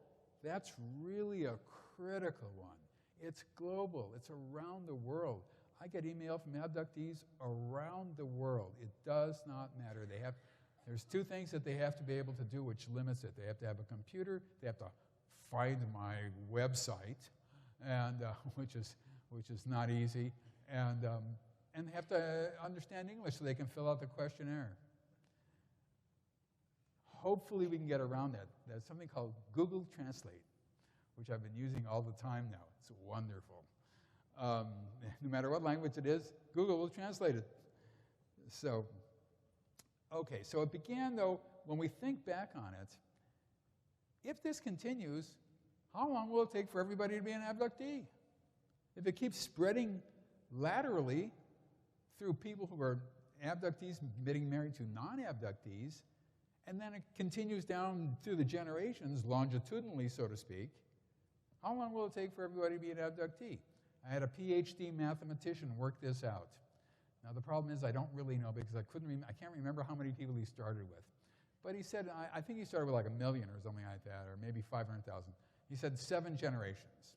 That's really a critical one. It's global. It's around the world. I get email from abductees around the world. It does not matter. They have There's two things that they have to be able to do which limits it. They have to have a computer, they have to find my website, and which is not easy, and they have to understand English so they can fill out the questionnaire. Hopefully we can get around that. There's something called Google Translate, which I've been using all the time now. It's wonderful. No matter what language it is, Google will translate it. So, okay, so it began, though, when we think back on it, if this continues, how long will it take for everybody to be an abductee? If it keeps spreading laterally through people who are abductees getting married to non-abductees, and then it continues down through the generations, longitudinally, so to speak, how long will it take for everybody to be an abductee? I had a PhD mathematician work this out. Now, the problem is I don't really know because I can't remember how many people he started with. But he said, I think he started with like 1 million or something like that, or maybe 500,000. He said 7 generations.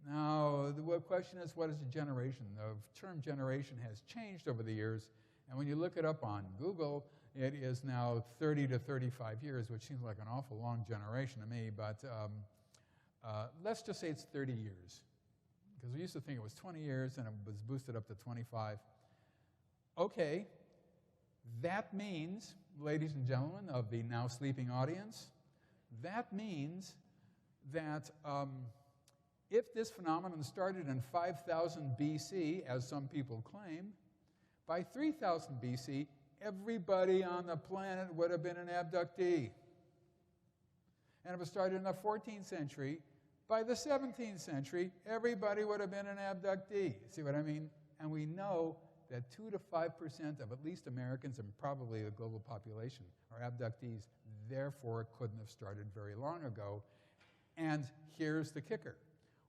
Now, the question is, what is a generation? The term generation has changed over the years, and when you look it up on Google, it is now 30 to 35 years, which seems like an awful long generation to me, but let's just say it's 30 years, because we used to think it was 20 years, and it was boosted up to 25. Okay, that means, ladies and gentlemen of the now sleeping audience, that means that if this phenomenon started in 5000 BC, as some people claim, by 3000 BC, everybody on the planet would have been an abductee. And if it started in the 14th century, by the 17th century, everybody would have been an abductee. See what I mean? And we know that 2 to 5% of at least Americans and probably the global population are abductees. Therefore, it couldn't have started very long ago. And here's the kicker.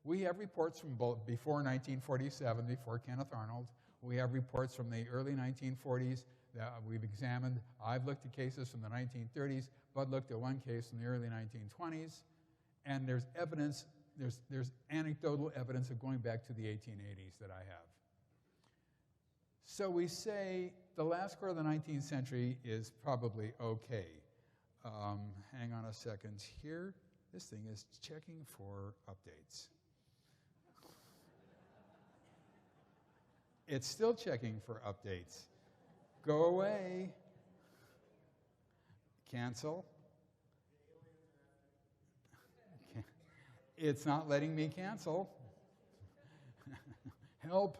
We have reports from both before 1947, before Kenneth Arnold. We have reports from the early 1940s that we've examined. I've looked at cases from the 1930s. Bud looked at one case from the early 1920s. And there's evidence, there's anecdotal evidence of going back to the 1880s that I have. So we say the last quarter of the 19th century is probably okay. Hang on a second here. This thing is checking for updates. It's still checking for updates. Go away. Cancel. It's not letting me cancel. Help.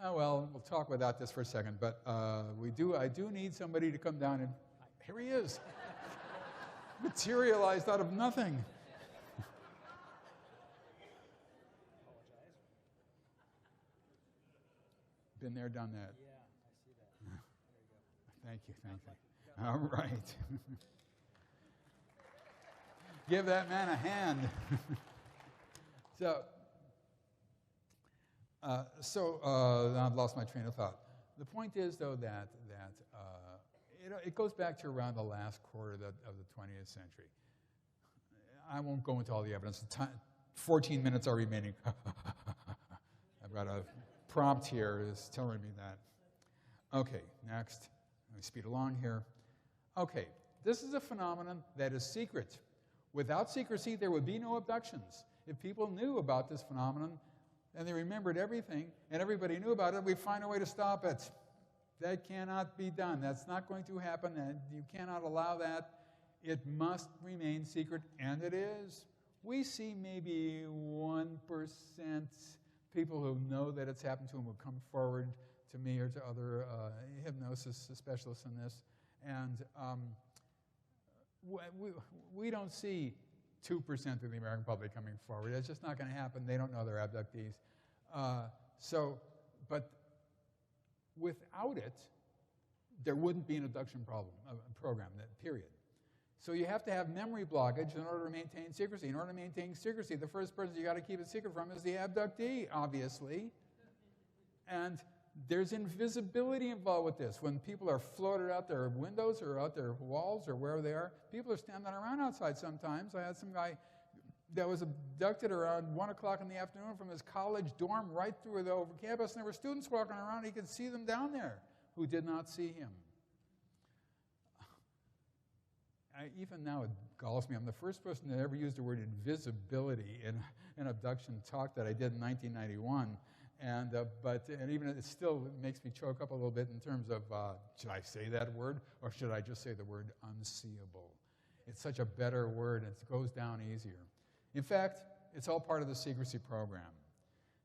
Oh, well, we'll talk about this for a second, but I do need somebody to come down and, here he is. Materialized out of nothing. Been there, done that. Yeah, I see that. There you go. Thank you, thank you. All right. Give that man a hand. I've lost my train of thought. The point is, though, that it goes back to around the last quarter of the 20th century. I won't go into all the evidence. 14 minutes are remaining. I've got a prompt here is telling me that. Okay, next. Let me speed along here. Okay, this is a phenomenon that is secret. Without secrecy, there would be no abductions. If people knew about this phenomenon and they remembered everything and everybody knew about it, we'd find a way to stop it. That cannot be done. That's not going to happen, and you cannot allow that. It must remain secret, and it is. We see maybe 1% people who know that it's happened to them will come forward to me or to other hypnosis specialists in this, and we don't see 2% of the American public coming forward. It's just not going to happen. They don't know they're abductees. But without it, there wouldn't be an abduction program, period. So you have to have memory blockage in order to maintain secrecy. In order to maintain secrecy, the first person you got to keep it secret from is the abductee, obviously. And there's invisibility involved with this. When people are floated out their windows or out their walls or wherever they are, people are standing around outside sometimes. I had some guy that was abducted around 1 o'clock in the afternoon from his college dorm right through the over campus, and there were students walking around. He could see them down there who did not see him. even now it galls me. I'm the first person that ever used the word invisibility in an abduction talk that I did in 1991. And even it still makes me choke up a little bit in terms of, should I say that word or should I just say the word unseeable? It's such a better word and it goes down easier. In fact, it's all part of the secrecy program.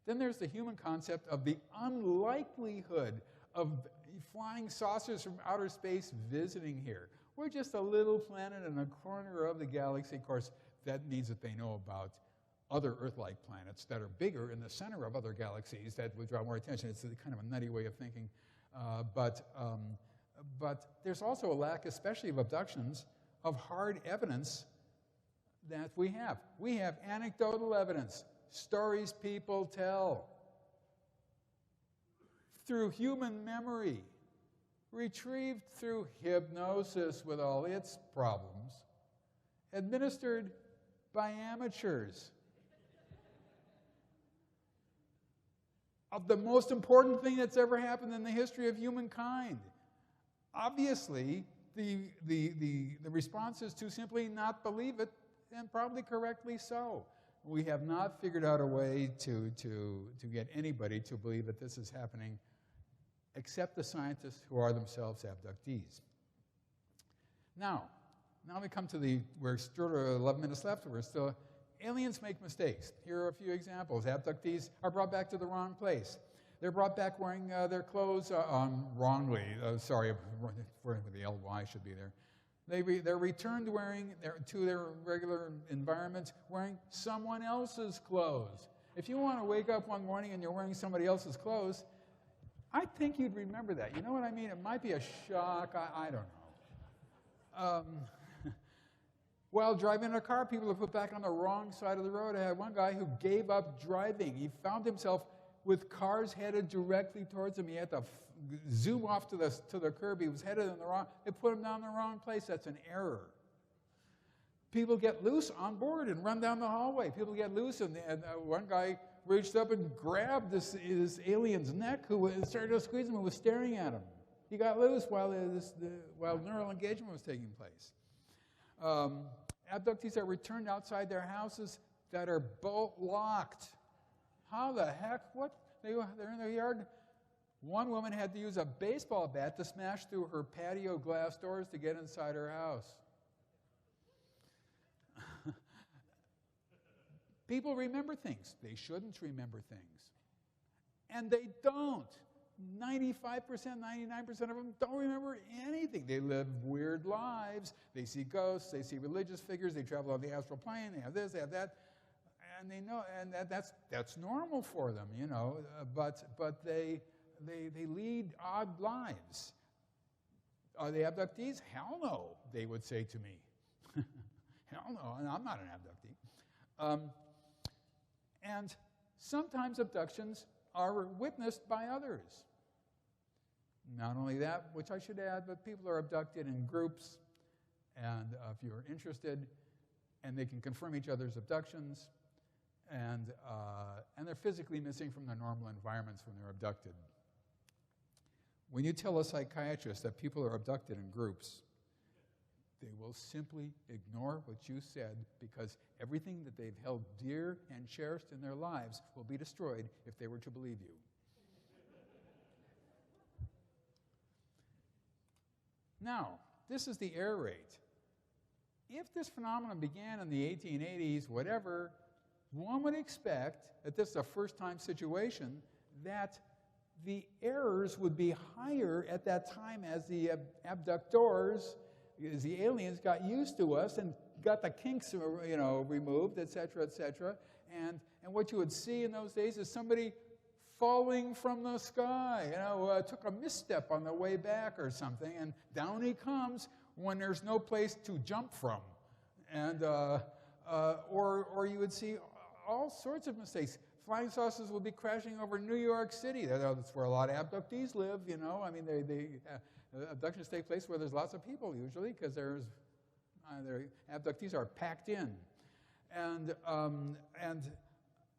Then there's the human concept of the unlikelihood of flying saucers from outer space visiting here. We're just a little planet in a corner of the galaxy. Of course, that means that they know about other Earth-like planets that are bigger in the center of other galaxies that would draw more attention. It's kind of a nutty way of thinking. But there's also a lack, especially of abductions, of hard evidence that we have. We have anecdotal evidence, stories people tell, through human memory, retrieved through hypnosis with all its problems, administered by amateurs, of the most important thing that's ever happened in the history of humankind. Obviously, the response is to simply not believe it, and probably correctly so. We have not figured out a way to get anybody to believe that this is happening, except the scientists who are themselves abductees. Now we come to we're still 11 minutes left, we're still, aliens make mistakes. Here are a few examples. Abductees are brought back to the wrong place. They're brought back wearing their clothes wrongly. Sorry, the LY should be there. They're returned to their regular environments wearing someone else's clothes. If you want to wake up one morning and you're wearing somebody else's clothes, I think you'd remember that. You know what I mean? It might be a shock. I don't know. While driving a car, people are put back on the wrong side of the road. I had one guy who gave up driving. He found himself with cars headed directly towards him. He had to zoom off to the curb. He was headed in the wrong. They put him down the wrong place. That's an error. People get loose on board and run down the hallway. People get loose, and one guy reached up and grabbed this alien's neck, who started to squeeze him and was staring at him. He got loose while neural engagement was taking place. Abductees are returned outside their houses that are bolt locked. How the heck? What? They're in their yard. One woman had to use a baseball bat to smash through her patio glass doors to get inside her house. People remember things. They shouldn't remember things. And they don't. 95%, 99% of them don't remember anything. They live weird lives. They see ghosts. They see religious figures. They travel on the astral plane. They have this, they have that. And they know, and that's normal for them, you know. But they lead odd lives. Are they abductees? Hell no, they would say to me. Hell no, and I'm not an abductee. And sometimes abductions are witnessed by others. Not only that, which I should add, but people are abducted in groups, and if you're interested, and they can confirm each other's abductions, and they're physically missing from their normal environments when they're abducted. When you tell a psychiatrist that people are abducted in groups, they will simply ignore what you said, because everything that they've held dear and cherished in their lives will be destroyed if they were to believe you. Now, this is the error rate. If this phenomenon began in the 1880s, whatever, one would expect that this is a first-time situation, that the errors would be higher at that time as the abductors, as the aliens got used to us and got the kinks, removed, et cetera, et cetera. And what you would see in those days is somebody falling from the sky, took a misstep on the way back or something, and down he comes when there's no place to jump from. And or you would see all sorts of mistakes. Flying saucers will be crashing over New York City. That's where a lot of abductees live, I mean, abductions take place where there's lots of people usually, because their abductees are packed in. And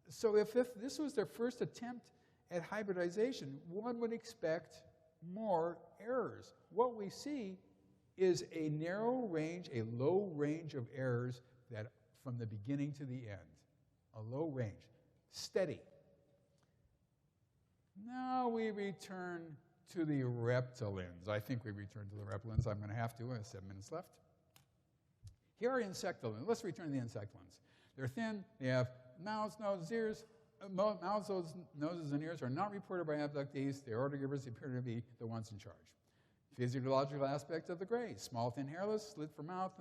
so if this was their first attempt at hybridization, one would expect more errors. What we see is a narrow range, a low range of errors that from the beginning to the end. A low range. Steady. Now we return to the reptilians. I think we return to the reptilians. I'm going to have to. I have 7 minutes left. Here are insectilians. Let's return to the insectilians. They're thin. They have mouths, noses, ears. Mouths, noses, and ears are not reported by abductees. Their order givers appear to be the ones in charge. Physiological aspects of the greys. Small, thin, hairless, slit for mouth,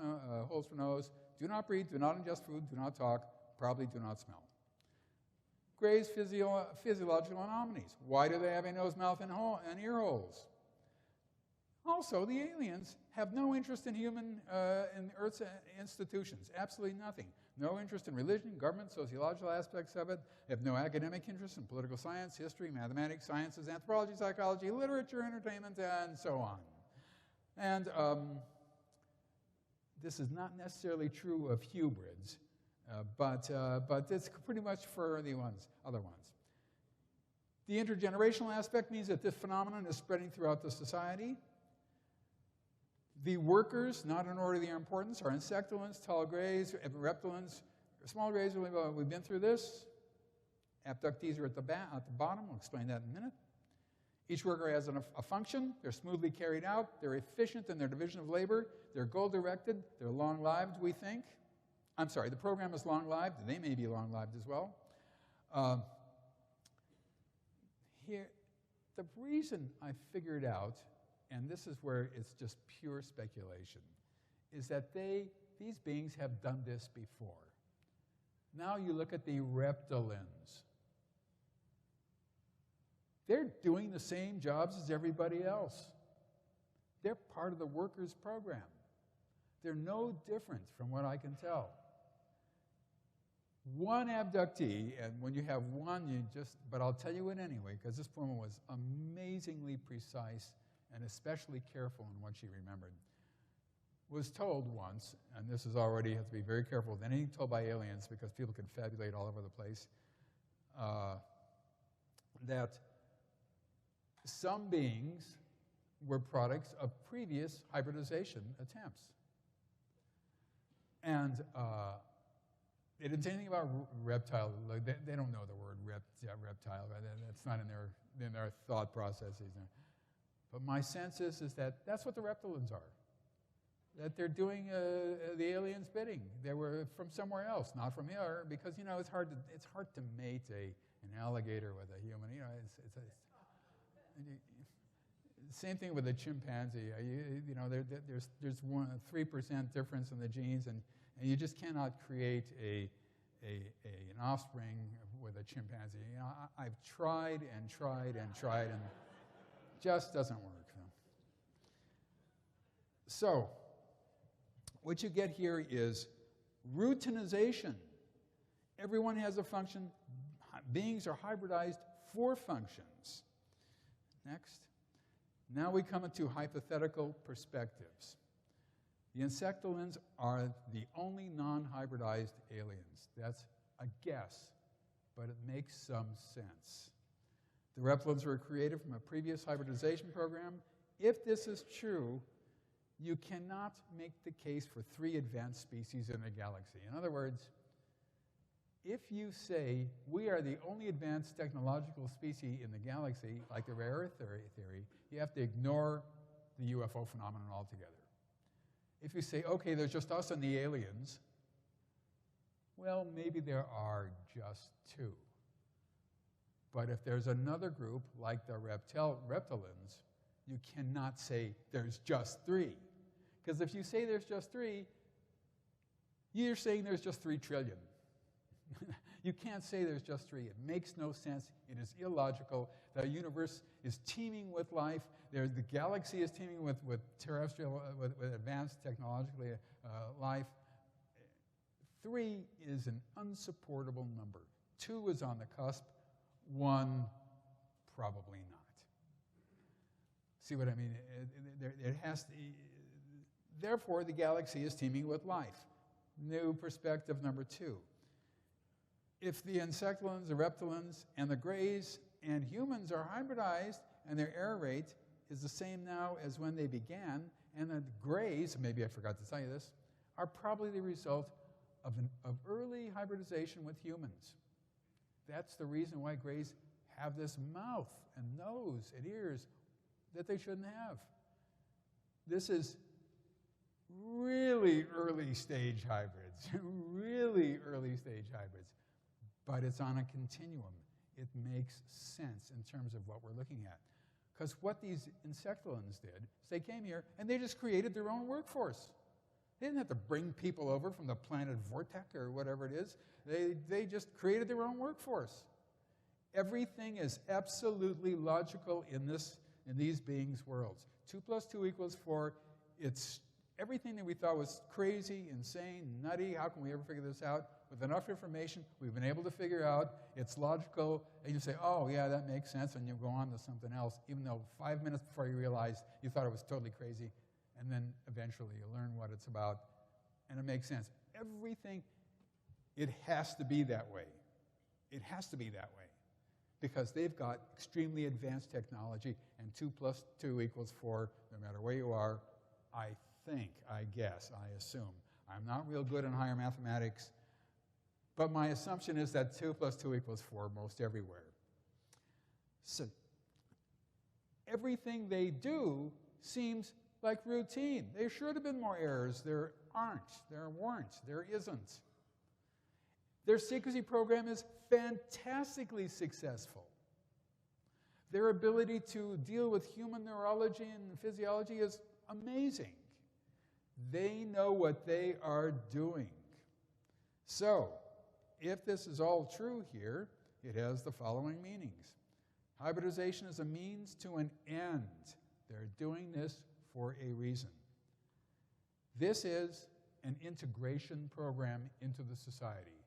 holes for nose. Do not breathe, do not ingest food, do not talk, probably do not smell. Greys' physiological anomalies. Why do they have a nose, mouth, and ear holes? Also, the aliens have no interest in in Earth's institutions. Absolutely nothing. No interest in religion, government, sociological aspects of it. They have no academic interest in political science, history, mathematics, sciences, anthropology, psychology, literature, entertainment, and so on. And this is not necessarily true of hybrids, but it's pretty much for the other ones. The intergenerational aspect means that this phenomenon is spreading throughout the society. The workers, not in order of their importance, are insectilians, tall greys, reptilians, small greys. We've been through this. Abductees are at the bottom. I'll explain that in a minute. Each worker has a function. They're smoothly carried out. They're efficient in their division of labor. They're goal-directed. They're long-lived, we think. I'm sorry, the program is long-lived. They may be long-lived as well. Here, the reason I figured out, and this is where it's just pure speculation, is that these beings have done this before. Now you look at the reptilians. They're doing the same jobs as everybody else. They're part of the workers' program. They're no different from what I can tell. One abductee, and when you have one, but I'll tell you it anyway, because this woman was amazingly precise and especially careful in what she remembered, was told once, and this is already, has to be very careful with anything told by aliens because people can fabulate all over the place, that some beings were products of previous hybridization attempts. And they didn't say anything about reptile. Like they don't know the word reptile. That's not in their thought processes. But my sense is that that's what the reptilians are. That they're doing the aliens' bidding. They were from somewhere else, not from here, because it's hard to mate an alligator with a human. Same thing with a chimpanzee. There's 3% difference in the genes, and you just cannot create an offspring with a chimpanzee. I've tried and tried and tried, and just doesn't work. So, what you get here is routinization. Everyone has a function. Beings are hybridized for functions. Next. Now we come into hypothetical perspectives. The insectilians are the only non-hybridized aliens. That's a guess, but it makes some sense. The reptilians were created from a previous hybridization program. If this is true, you cannot make the case for 3 advanced species in the galaxy. In other words, if you say we are the only advanced technological species in the galaxy, like the rare earth theory, you have to ignore the UFO phenomenon altogether. If you say, okay, there's just us and the aliens, well, maybe there are just 2. But if there's another group, like the reptilians, you cannot say there's just 3. Because if you say there's just 3, you're saying there's just 3 trillion. You can't say there's just 3. It makes no sense. It is illogical. The universe is teeming with life. The galaxy is teeming with terrestrial, with advanced technologically life. 3 is an unsupportable number. 2 is on the cusp. 1, probably not. See what I mean? It has to. Therefore, the galaxy is teeming with life. New perspective number 2. If the insectilians, the reptilians, and the greys and humans are hybridized and their error rate is the same now as when they began, And the grays, maybe I forgot to tell you this, are probably the result of early hybridization with humans. That's the reason why grays have this mouth and nose and ears that they shouldn't have. This is really early stage hybrids, really early stage hybrids. But it's on a continuum. It makes sense in terms of what we're looking at. Because what these insectolins did is they came here and they just created their own workforce. They didn't have to bring people over from the planet Vortek or whatever it is. They just created their own workforce. Everything is absolutely logical in these beings' worlds. 2 + 2 = 4. It's everything that we thought was crazy, insane, nutty. How can we ever figure this out? With enough information, we've been able to figure out it's logical, and you say, oh, yeah, that makes sense, and you go on to something else, even though 5 minutes before you realized you thought it was totally crazy, and then eventually you learn what it's about, and it makes sense. Everything, it has to be that way. It has to be that way, because they've got extremely advanced technology, and 2 + 2 = 4, no matter where you are, I think, I guess, I assume. I'm not real good in higher mathematics, but my assumption is that 2 + 2 = 4 most everywhere. So everything they do seems like routine. There should have been more errors. There aren't. There weren't. There isn't. Their secrecy program is fantastically successful. Their ability to deal with human neurology and physiology is amazing. They know what they are doing. So, if this is all true here, it has the following meanings. Hybridization is a means to an end. They're doing this for a reason. This is an integration program into the society.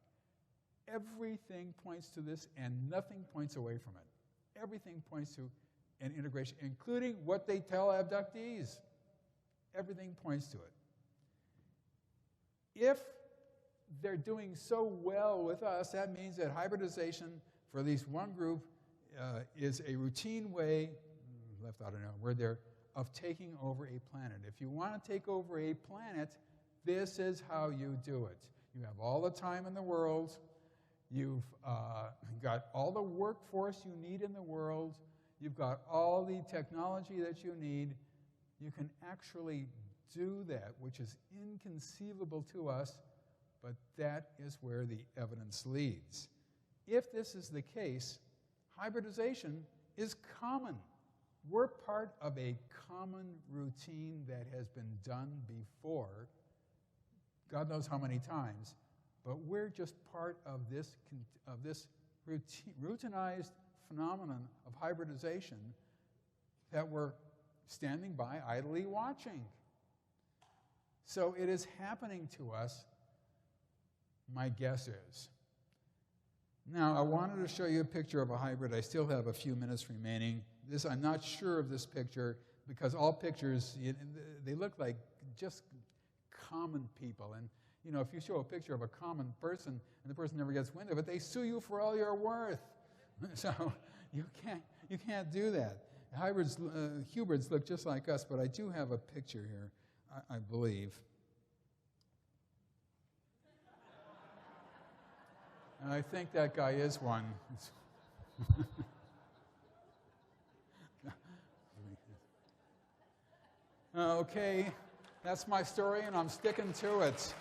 Everything points to this, and nothing points away from it. Everything points to an integration, including what they tell abductees. Everything points to it. If they're doing so well with us, that means that hybridization for at least one group is a routine way, left out a word there, of taking over a planet. If you want to take over a planet, this is how you do it. You have all the time in the world. You've got all the workforce you need in the world. You've got all the technology that you need. You can actually do that, which is inconceivable to us, but that is where the evidence leads. If this is the case, hybridization is common. We're part of a common routine that has been done before, God knows how many times, but we're just part of this routinized phenomenon of hybridization that we're standing by idly watching. So it is happening to us, my guess is. Now, I wanted to show you a picture of a hybrid. I still have a few minutes remaining. I'm not sure of this picture because all pictures, they look like just common people. And, you know, if you show a picture of a common person and the person never gets wind of it, they sue you for all you're worth. So you can't do that. Hybrids look just like us, but I do have a picture here, I believe. And I think that guy is one. Okay, that's my story, and I'm sticking to it.